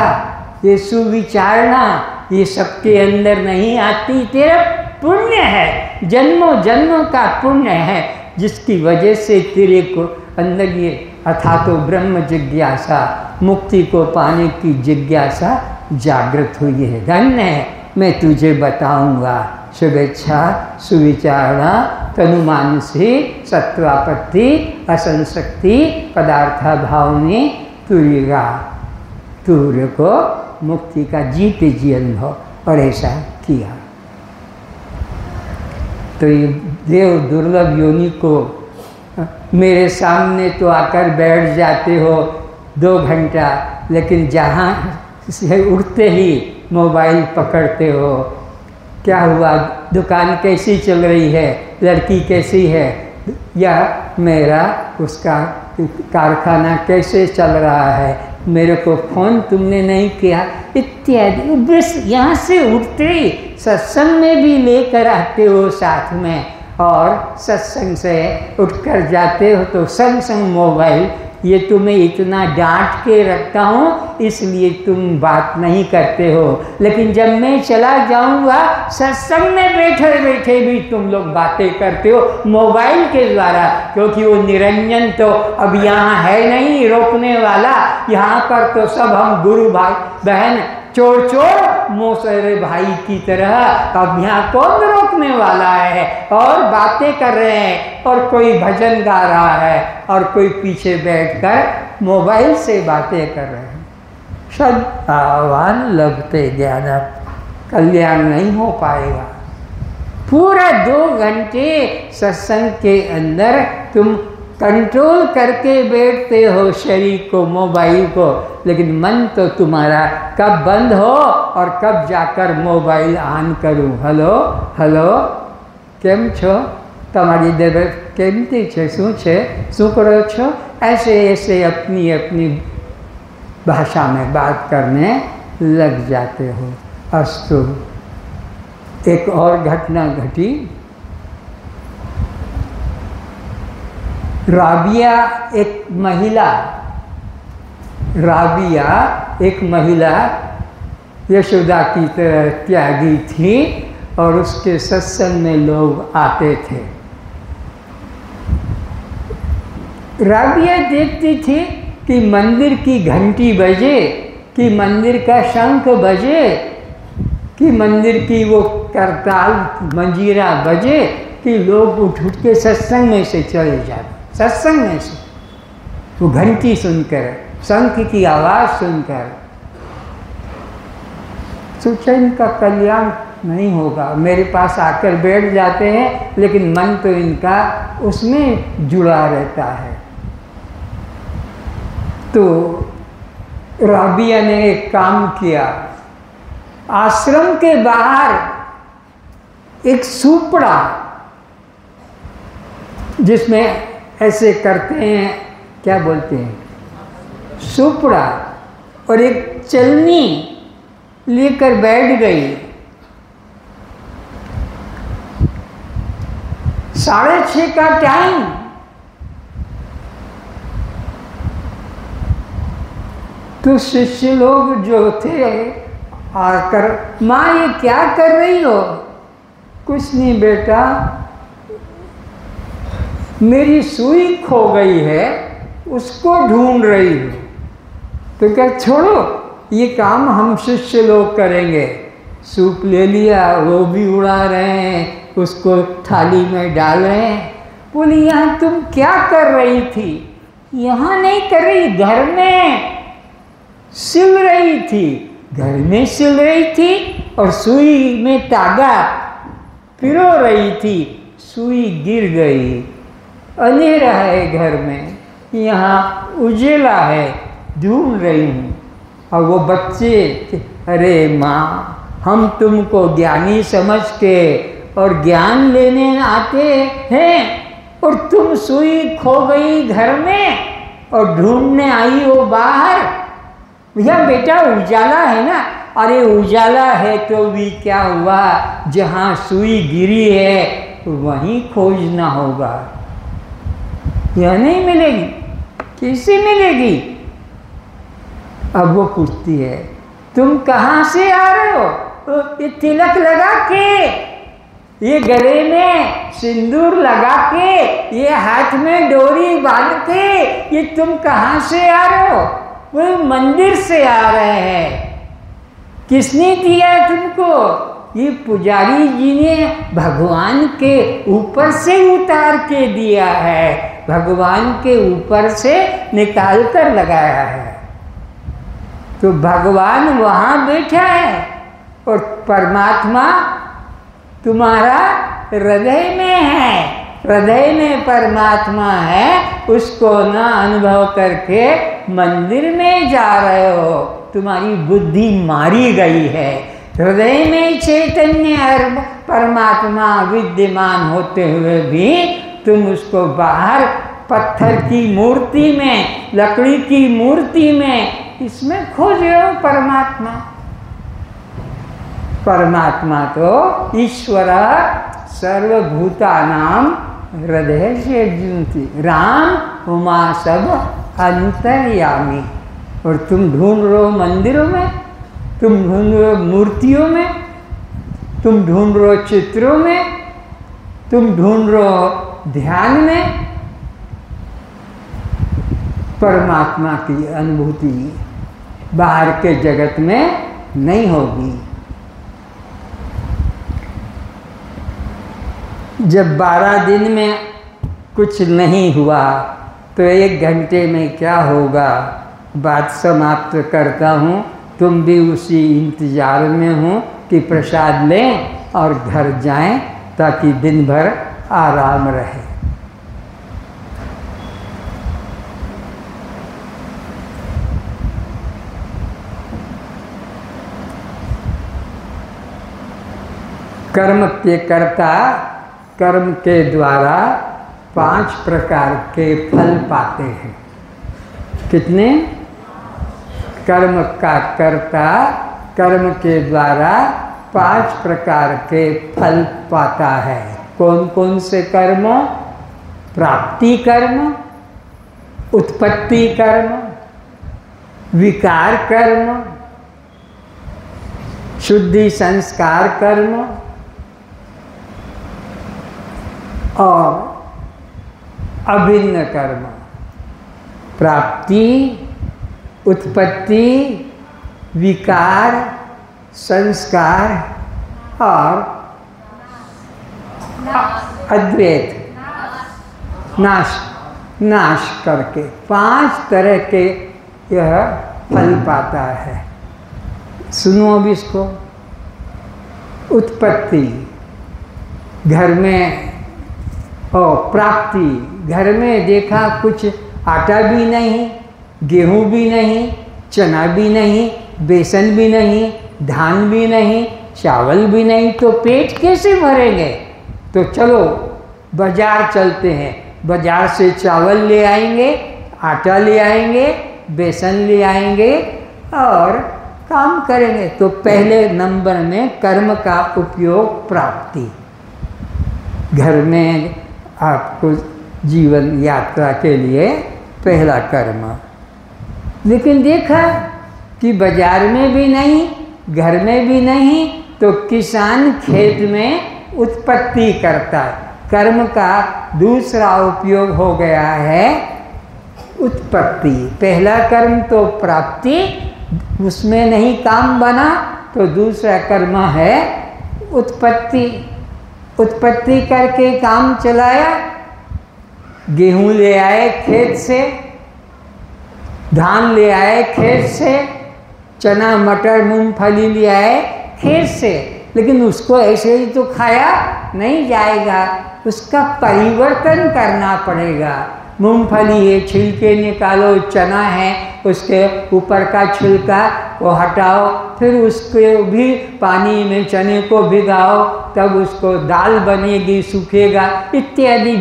ये सुविचारणा, ये सबके अंदर नहीं आती, तेरा पुण्य है, जन्मों जन्मों का पुण्य है, जिसकी वजह से तेरे को अंदर ये अथा तो ब्रह्म जिज्ञासा, मुक्ति को पाने की जिज्ञासा जागृत हुई है। धन्य है, मैं तुझे बताऊंगा। शुभेच्छा सुविचारणा तनुमानसी सत्वापत्ति असंशक्ति पदार्था भावनी तूर्य को मुक्ति का जीते जी अनुभव, और ऐसा किया। तो ये देव दुर्लभ योनि को मेरे सामने तो आकर बैठ जाते हो 2 घंटा, लेकिन जहाँ से उठते ही मोबाइल पकड़ते हो, क्या हुआ, दुकान कैसी चल रही है, लड़की कैसी है, या मेरा उसका कारखाना कैसे चल रहा है, मेरे को फ़ोन तुमने नहीं किया, इत्यादि। बस यहाँ से उठते ही सत्संग में भी लेकर आते हो साथ में, और सत्संग से उठकर जाते हो तो संग संग मोबाइल ये तुम्हें इतना डांट के रखता हूँ इसलिए तुम बात नहीं करते हो, लेकिन जब मैं चला जाऊँगा सत्संग में बैठे बैठे भी तुम लोग बातें करते हो मोबाइल के द्वारा, क्योंकि वो निरंजन तो अब यहाँ है नहीं रोकने वाला। यहाँ पर तो सब हम गुरु भाई बहन चोर चोर मोसरे भाई की तरह, अब यहाँ कौन रोकने वाला है। और बातें कर रहे हैं और कोई भजन गा रहा है और कोई पीछे बैठकर मोबाइल से बातें कर रहे हैं। सद आह्वान लगते ज्ञान कल्याण नहीं हो पाएगा। पूरा 2 घंटे सत्संग के अंदर तुम कंट्रोल करके बैठते हो शरीर को मोबाइल को, लेकिन मन तो तुम्हारा कब बंद हो और कब जाकर मोबाइल ऑन करूं। हेलो हेलो केम छो, तमारी देव केमती छे, शू छे, शू करो छो, ऐसे ऐसे अपनी अपनी भाषा में बात करने लग जाते हो। अस्तु, एक और घटना घटी। राबिया एक महिला यशोदा की तरह त्यागी थी और उसके सत्संग में लोग आते थे। राबिया देखती थी कि मंदिर की घंटी बजे, कि मंदिर का शंख बजे, कि मंदिर की वो करताल मंजीरा बजे, कि लोग उठ के सत्संग में से चले जाते। सत्संग में से वो घंटी सुनकर, शंख की आवाज़ सुनकर सोचा इनका कल्याण नहीं होगा। मेरे पास आकर बैठ जाते हैं लेकिन मन तो इनका उसमें जुड़ा रहता है। तो राबिया ने एक काम किया, आश्रम के बाहर एक सुपड़ा जिसमें ऐसे करते हैं, क्या बोलते हैं, सुपड़ा, और एक चलनी लेकर बैठ गई। 6:30 का टाइम, तो शिष्य लोग जो थे आकर, माँ ये क्या कर रही हो? कुछ नहीं बेटा, मेरी सुई खो गई है, उसको ढूंढ रही हूँ। तो क्या, छोड़ो ये काम हम शिष्य लोग करेंगे। सूप ले लिया, वो भी उड़ा रहे हैं, उसको थाली में डाल रहे हैं। बोली यहाँ तुम क्या कर रही थी? यहाँ नहीं कर रही, घर में सिल रही थी, घर में सिल रही थी और सुई में धागा पिरो रही थी, सुई गिर गई। अंधेरा है घर में, यहाँ उजेला है, ढूंढ रही हूँ। और वो बच्चे, अरे माँ हम तुमको ज्ञानी समझ के और ज्ञान लेने आते हैं और तुम सुई खो गई घर में और ढूंढने आई हो बाहर। भैया बेटा उजाला है ना, अरे उजाला है तो भी क्या हुआ, जहाँ सुई गिरी है तो वहीं खोजना होगा, यह नहीं मिलेगी, कैसे मिलेगी? अब वो पूछती है तुम कहाँ से आ रहे हो? ये तिलक लगा के, ये गले में सिंदूर लगा के, ये हाथ में डोरी बांध के, ये तुम कहाँ से आ रहे हो? वो मंदिर से आ रहे हैं। किसने दिया तुमको? ये पुजारी जी ने भगवान के ऊपर से उतार के दिया है, भगवान के ऊपर से निकाल कर लगाया है। तो भगवान वहाँ बैठा है और परमात्मा तुम्हारा हृदय में है, हृदय में परमात्मा है, उसको ना अनुभव करके मंदिर में जा रहे हो। तुम्हारी बुद्धि मारी गई है। हृदय में चैतन्य परमात्मा विद्यमान होते हुए भी तुम उसको बाहर पत्थर की मूर्ति में, लकड़ी की मूर्ति में, इसमें खोज रहे हो परमात्मा। परमात्मा तो ईश्वर सर्वभूतानां हृदय से जीवति, राम उमा सब अंतर्यामी। और तुम ढूंढ रहे हो मंदिरों में, तुम ढूंढ रहे हो मूर्तियों में, तुम ढूंढ रहे हो चित्रों में, तुम ढूंढ रहे हो ध्यान में। परमात्मा की अनुभूति बाहर के जगत में नहीं होगी। जब 12 दिन में कुछ नहीं हुआ तो 1 घंटे में क्या होगा? बात समाप्त करता हूँ। तुम भी उसी इंतजार में हो कि प्रसाद लें और घर जाएं ताकि दिन भर आराम रहे। कर्म के कर्ता कर्म के द्वारा 5 प्रकार के फल पाते हैं। कितने? कर्म का कर्ता कर्म के द्वारा 5 प्रकार के फल पाता है। कौन कौन से कर्म? प्राप्ति कर्म, उत्पत्ति कर्म, विकार कर्म, शुद्धि संस्कार कर्म और अभिन्न कर्म। प्राप्ति, उत्पत्ति, विकार, संस्कार और अद्वैत, नाश करके 5 तरह के यह फल पाता है। सुनो अब इसको। उत्पत्ति, घर में, और प्राप्ति, घर में देखा कुछ आटा भी नहीं, गेहूं भी नहीं, चना भी नहीं, बेसन भी नहीं, धान भी नहीं, चावल भी नहीं, तो पेट कैसे भरेंगे? तो चलो बाजार चलते हैं, बाजार से चावल ले आएंगे, आटा ले आएंगे, बेसन ले आएंगे और काम करेंगे। तो पहले नंबर में कर्म का उपयोग प्राप्ति। घर में आपको जीवन यात्रा के लिए पहला कर्म। लेकिन देखा कि बाजार में भी नहीं, घर में भी नहीं, तो किसान खेत में उत्पत्ति करता है। कर्म का दूसरा उपयोग हो गया है उत्पत्ति। पहला कर्म तो प्राप्ति, उसमें नहीं काम बना, तो दूसरा कर्म है उत्पत्ति। उत्पत्ति करके काम चलाया, गेहूं ले आए खेत से, धान ले आए खेत से, चना मटर मूंगफली ले आए खेत से। लेकिन उसको ऐसे ही तो खाया नहीं जाएगा, उसका परिवर्तन करना पड़ेगा। मूंगफली है, छिलके निकालो, चना है, उसके ऊपर का छिलका वो हटाओ, फिर उसको भी पानी में चने को भिगाओ, तब उसको दाल बनेगी, सूखेगा, इत्यादि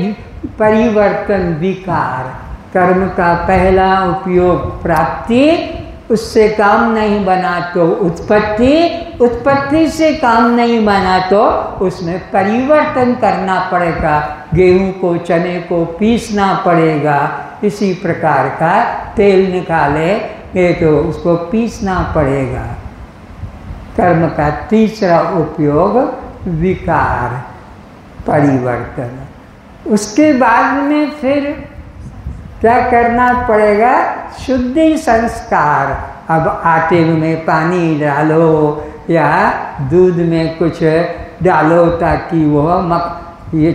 परिवर्तन, विकार। कर्म का पहला उपयोग प्राप्ति, उससे काम नहीं बना तो उत्पत्ति, उत्पत्ति से काम नहीं बना तो उसमें परिवर्तन करना पड़ेगा। गेहूं को, चने को पीसना पड़ेगा। इसी प्रकार का तेल निकाले तो उसको पीसना पड़ेगा। कर्म का तीसरा उपयोग विकार, परिवर्तन। उसके बाद में फिर क्या करना पड़ेगा? शुद्धि संस्कार। अब आटे में पानी डालो या दूध में कुछ डालो ताकि वह ये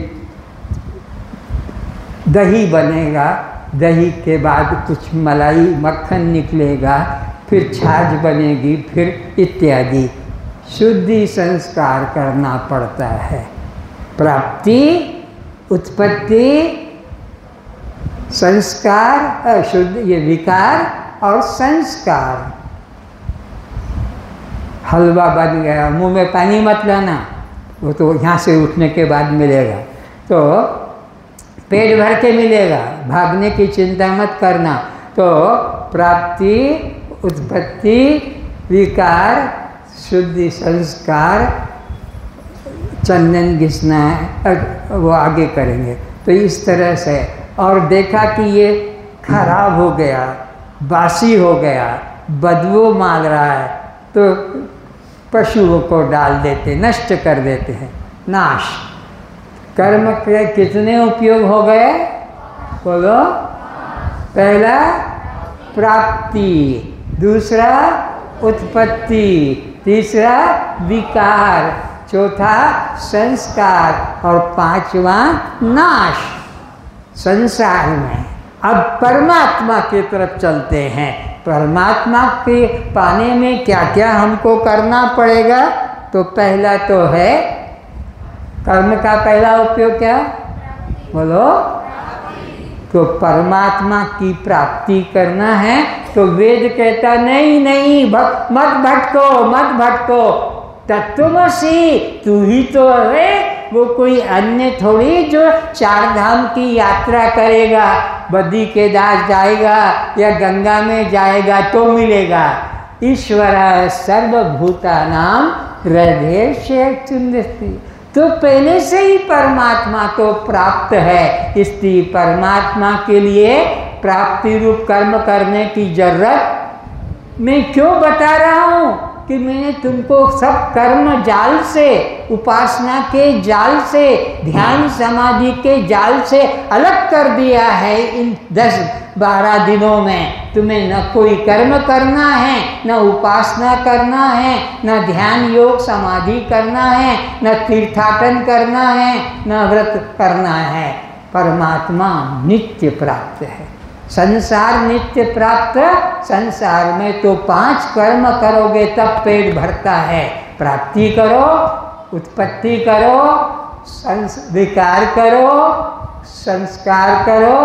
दही बनेगा। दही के बाद कुछ मलाई मक्खन निकलेगा, फिर छाछ बनेगी, फिर इत्यादि शुद्धि संस्कार करना पड़ता है। प्राप्ति, उत्पत्ति, संस्कार, शुद्ध, ये विकार और संस्कार। हलवा बन गया, मुंह में पानी मत लाना, वो तो यहाँ से उठने के बाद मिलेगा, तो पेट भर के मिलेगा, भागने की चिंता मत करना। तो प्राप्ति, उत्पत्ति, विकार, शुद्धि संस्कार, चंदन घिसना है, वो आगे करेंगे। तो इस तरह से, और देखा कि ये खराब हो गया, बासी हो गया, बदबू मार रहा है, तो पशुओं को डाल देते, नष्ट कर देते हैं, नाश। कर्म के कितने उपयोग हो गए? बोलो। पहला प्राप्ति, दूसरा उत्पत्ति, तीसरा विकार, चौथा संस्कार और पांचवा नाश। संसार में अब परमात्मा की तरफ चलते हैं। परमात्मा के पाने में क्या क्या हमको करना पड़ेगा? तो पहला तो है, कर्म का पहला उपयोग क्या? बोलो। तो परमात्मा की प्राप्ति करना है तो वेद कहता नहीं नहीं मत भटको, मत भटको, तत्वमसि, तू ही तो है, वो कोई अन्य थोड़ी जो चार धाम की यात्रा करेगा, बद्री केदार जाएगा या गंगा में जाएगा तो मिलेगा। ईश्वर सर्वभूतानां हृदये चिन्तित, तो पहले से ही परमात्मा तो प्राप्त है, इसलिए परमात्मा के लिए प्राप्ति रूप कर्म करने की जरूरत मैं क्यों बता रहा हूँ कि मैंने तुमको सब कर्म जाल से, उपासना के जाल से, ध्यान समाधि के जाल से अलग कर दिया है। इन 10-12 दिनों में तुम्हें न कोई कर्म करना है, न उपासना करना है, न ध्यान योग समाधि करना है, न तीर्थाटन करना है, न व्रत करना है। परमात्मा नित्य प्राप्त है, संसार नित्य प्राप्त। संसार में तो 5 कर्म करोगे तब पेट भरता है। प्राप्ति करो, उत्पत्ति करो, विकार करो, संस्कार करो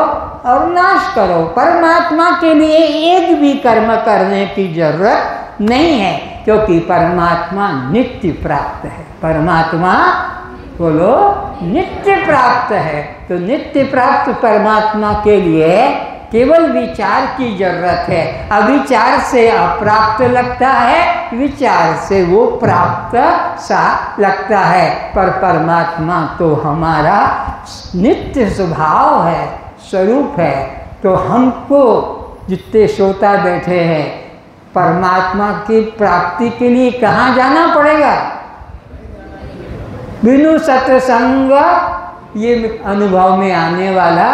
और नाश करो। परमात्मा के लिए एक भी कर्म करने की जरूरत नहीं है, क्योंकि परमात्मा नित्य प्राप्त है। परमात्मा बोलो नित्य प्राप्त है। तो नित्य प्राप्त परमात्मा के लिए केवल विचार की जरूरत है। अविचार से अप्राप्त लगता है, विचार से वो प्राप्त सा लगता है। पर परमात्मा तो हमारा नित्य स्वभाव है, स्वरूप है। तो हमको जितने श्रोता बैठे हैं, परमात्मा की प्राप्ति के लिए कहाँ जाना पड़ेगा? बिनु सत्संग, ये अनुभव में आने वाला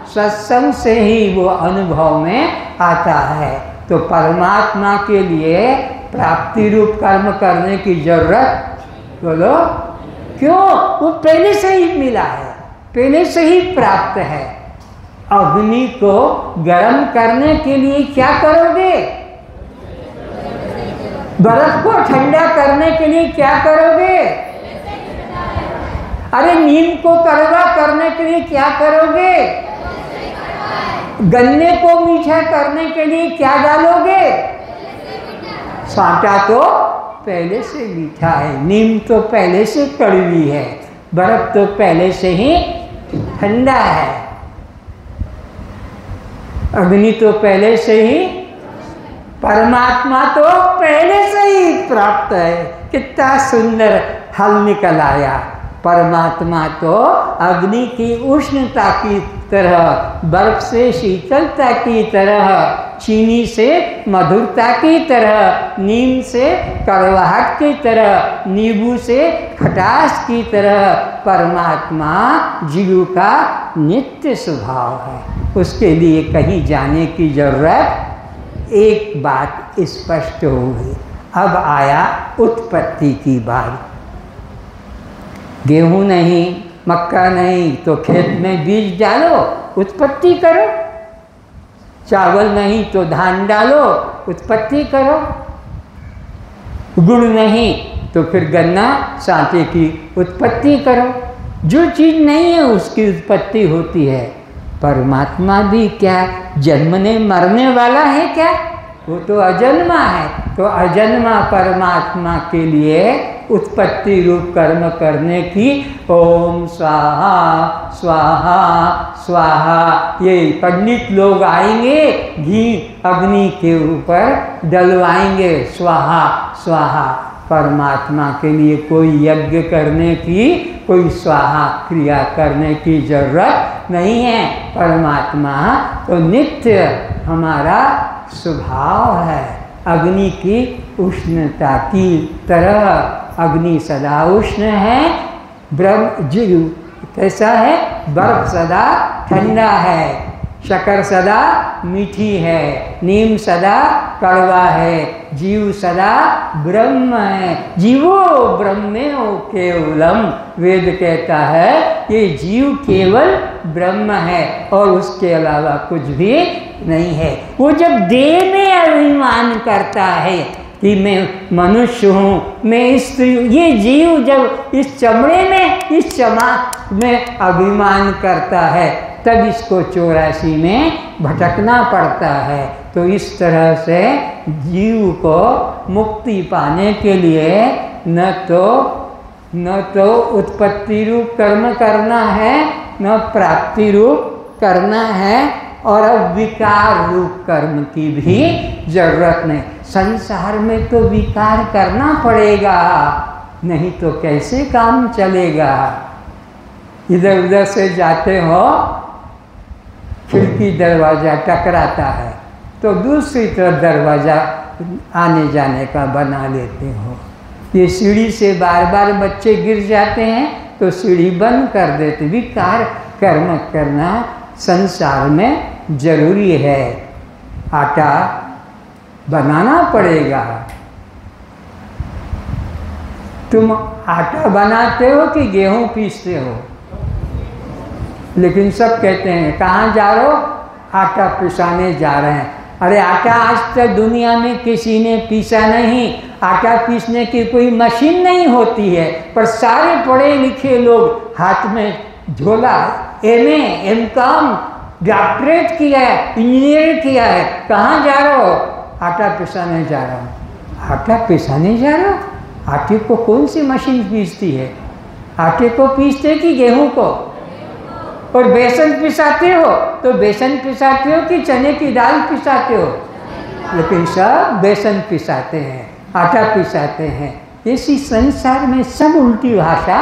सत्संग से ही वो अनुभव में आता है। तो परमात्मा के लिए प्राप्ति रूप कर्म करने की जरूरत, बोलो क्यों? वो पहले से ही मिला है, पहले से ही प्राप्त है। अग्नि को गर्म करने के लिए क्या करोगे? बर्फ को ठंडा करने के लिए क्या करोगे? अरे नीम को कड़वा करने के लिए क्या करोगे? गन्ने को मीठा करने के लिए क्या डालोगे? सांटा तो पहले से मीठा है, नीम तो पहले से कड़वी है, बर्फ तो पहले से ही ठंडा है, अग्नि तो पहले से ही, परमात्मा तो पहले से ही प्राप्त है। कितना सुंदर हल निकल आया। परमात्मा तो अग्नि की उष्णता की तरह, बर्फ से शीतलता की तरह, चीनी से मधुरता की तरह, नीम से कड़वाहट की तरह, नींबू से खटास की तरह परमात्मा जीव का नित्य स्वभाव है। उसके लिए कहीं जाने की जरूरत। एक बात स्पष्ट हो गई। अब आया उत्पत्ति की बात। गेहूं नहीं, मक्का नहीं तो खेत में बीज डालो, उत्पत्ति करो। चावल नहीं तो धान डालो, उत्पत्ति करो। गुड़ नहीं तो फिर गन्ना सांचे की उत्पत्ति करो। जो चीज़ नहीं है उसकी उत्पत्ति होती है। परमात्मा भी क्या जन्मने मरने वाला है क्या? वो तो अजन्मा है। तो अजन्मा परमात्मा के लिए उत्पत्ति रूप कर्म करने की ओम स्वाहा स्वाहा स्वाहा, ये पंडित लोग आएंगे, घी अग्नि के ऊपर डलवाएंगे, स्वाहा स्वाहा। परमात्मा के लिए कोई यज्ञ करने की, कोई स्वाहा क्रिया करने की जरूरत नहीं है। परमात्मा तो नित्य हमारा स्वभाव है। अग्नि की उष्णता की तरह अग्नि सदा उष्ण है, ब्रह्म जीव कैसा है? बर्फ सदा ठंडा है, शक्कर सदा मीठी है, नीम सदा कड़वा है, जीव सदा ब्रह्म है। जीवो ब्रह्मेओ केवलम, वेद कहता है कि जीव केवल ब्रह्म है और उसके अलावा कुछ भी नहीं है। वो जब देह में अभिमान करता है कि मैं मनुष्य हूँ, मैं स्त्री, ये जीव जब इस चमड़े में, इस चमा में अभिमान करता है, तब इसको 84 में भटकना पड़ता है। तो इस तरह से जीव को मुक्ति पाने के लिए न तो उत्पत्ति रूप कर्म करना है, न प्राप्ति रूप करना है, और अब विकार रूप कर्म की भी जरूरत नहीं। संसार में तो विकार करना पड़ेगा, नहीं तो कैसे काम चलेगा। इधर उधर से जाते हो, खिड़की दरवाज़ा टकराता है तो दूसरी तरफ दरवाज़ा आने जाने का बना लेते हो। ये सीढ़ी से बार बार बच्चे गिर जाते हैं तो सीढ़ी बंद कर देते। विकार कर्म करना संसार में जरूरी है। आटा बनाना पड़ेगा। तुम आटा बनाते हो कि गेहूं पीसते हो? लेकिन सब कहते हैं कहाँ जा रहे हो? आटा पिसाने जा रहे हैं। अरे आटा आज तक दुनिया में किसी ने पीसा नहीं। आटा पीसने की कोई मशीन नहीं होती है, पर सारे पढ़े लिखे लोग हाथ में झोला, MA, MCom, डॉक्टरेट किया है, इंजीनियर किया है। कहाँ जा रहे हो? आटा पिसाने जा रहा हूँ। आटा पिसाने जा रहे हो? आटे को कौन सी मशीन पीसती है? आटे को पीसते कि गेहूं को? और बेसन पिसाते हो तो बेसन पिसाते हो कि चने की दाल पिसाते हो? लेकिन सब बेसन पिसाते हैं, आटा पिसाते हैं। इसी संसार में सब उल्टी भाषा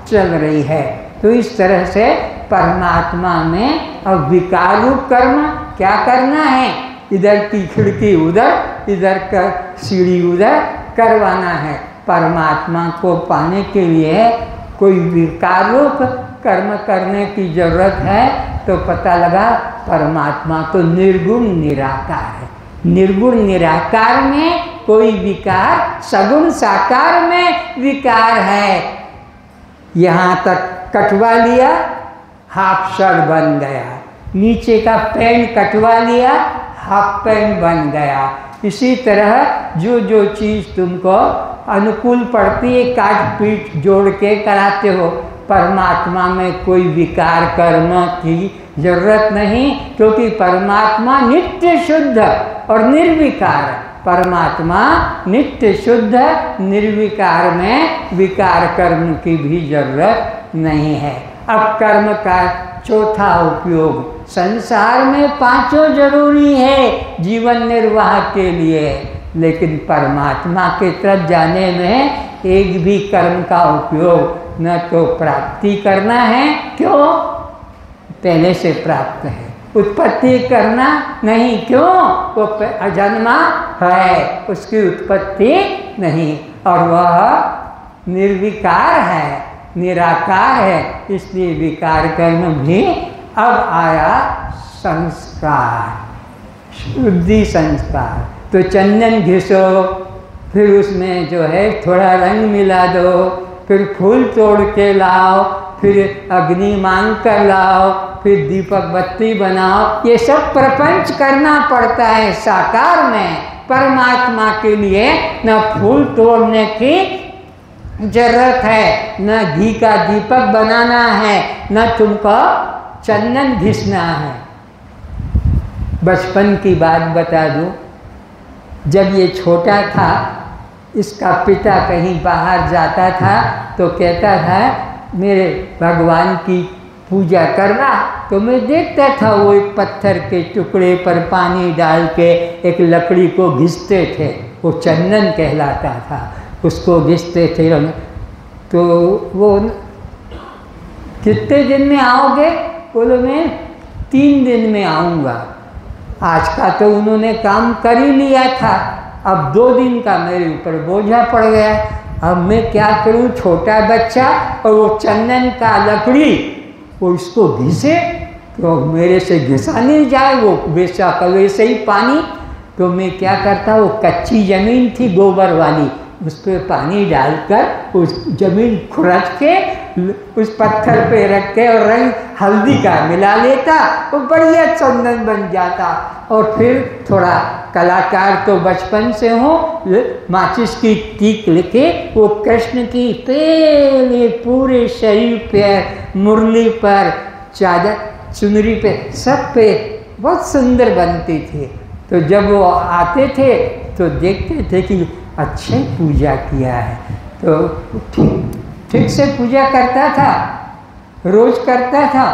चल रही है। तो इस तरह से परमात्मा में अब विकार रूप कर्म क्या करना है? इधर की खिड़की उधर, इधर का सीढ़ी उधर करवाना है। परमात्मा को पाने के लिए कोई विकार रूप कर्म करने की जरूरत है तो पता लगा परमात्मा तो निर्गुण निराकार है। निर्गुण निराकार में कोई विकार, सगुण साकार में विकार है। यहाँ तक कटवा लिया, हाफ शर्ट बन गया। नीचे का पैंट कटवा लिया, हाफ पैंट बन गया। इसी तरह जो जो चीज़ तुमको अनुकूल पड़ती है काट पीट जोड़ के कराते हो। परमात्मा में कोई विकार कर्म की जरूरत नहीं, क्योंकि परमात्मा नित्य शुद्ध और निर्विकार। परमात्मा नित्य शुद्ध निर्विकार में विकार कर्म की भी जरूरत नहीं है। अब कर्म का चौथा उपयोग, संसार में पांचों जरूरी है जीवन निर्वाह के लिए, लेकिन परमात्मा के तरफ जाने में एक भी कर्म का उपयोग न तो प्राप्ति करना है, क्यों? पहले से प्राप्त है। उत्पत्ति करना नहीं, क्यों? वो अजन्मा है, उसकी उत्पत्ति नहीं, और वह निर्विकार है, निराकार है। इसलिए विकार कर्म भी अब आया संस्कार, शुद्धि संस्कार। तो चंदन घिसो, फिर उसमें जो है थोड़ा रंग मिला दो, फिर फूल तोड़ के लाओ, फिर अग्नि मांग कर लाओ, फिर दीपक बत्ती बनाओ। ये सब प्रपंच करना पड़ता है साकार में। परमात्मा के लिए न फूल तोड़ने की जरूरत है, न घी का दीपक बनाना है, न तुमको चंदन घिसना है। बचपन की बात बता दूं, जब ये छोटा था, इसका पिता कहीं बाहर जाता था तो कहता था मेरे भगवान की पूजा करना। तो मैं देखता था वो एक पत्थर के टुकड़े पर पानी डाल के एक लकड़ी को घिसते थे, वो चंदन कहलाता था। उसको घिसते थे। तो वो कितने दिन में आओगे? बोलो मैं 3 दिन में आऊँगा। आज का तो उन्होंने काम कर ही लिया था, अब 2 दिन का मेरे ऊपर बोझा पड़ गया। अब मैं क्या करूं? छोटा बच्चा और वो चंदन का लकड़ी, वो इसको घिसे तो मेरे से घिसा नहीं जाए, वो वैसा का वैसे ही पानी। तो मैं क्या करता, वो कच्ची ज़मीन थी गोबर वाली, उस पर पानी डालकर उस ज़मीन खुरच के उस पत्थर पे रख के और रंग हल्दी का मिला लेता, वो बढ़िया चंदन बन जाता। और फिर थोड़ा कलाकार तो बचपन से हो, माचिस की तीक लेके वो कृष्ण की पहले पूरे शरीर पे, मुरली पर, चादर चुनरी पे, सब पे बहुत सुंदर बनती थी। तो जब वो आते थे तो देखते थे कि अच्छे पूजा किया है, तो ठीक से पूजा करता था, रोज करता था।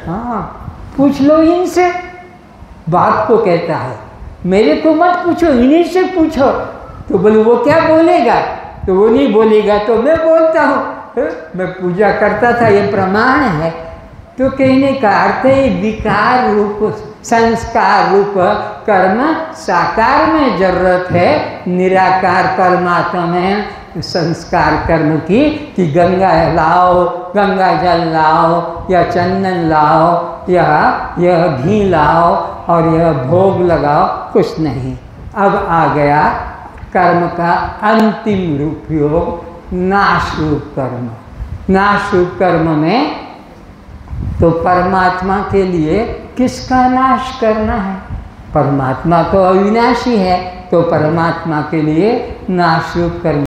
हाँ, पूछ लो इनसे, बाप को कहता है, मेरे को मत पूछो, इन्हीं से पूछो। तो बोले वो क्या बोलेगा? तो वो नहीं बोलेगा तो मैं बोलता हूँ, मैं पूजा करता था, ये प्रमाण है। तो कहने का अर्थ है विकार रूप संस्कार रूप कर्म साकार में जरूरत है, निराकार परमात्मा में संस्कार कर्म की, कि गंगा लाओ, गंगा जल लाओ, या चंदन लाओ, या यह घी लाओ और यह भोग लगाओ, कुछ नहीं। अब आ गया कर्म का अंतिम रूप योग, नाश रूप कर्म। नाश रूप कर्म में तो परमात्मा के लिए किसका नाश करना है? परमात्मा तो अविनाशी है, तो परमात्मा के लिए नाश रूप कर्म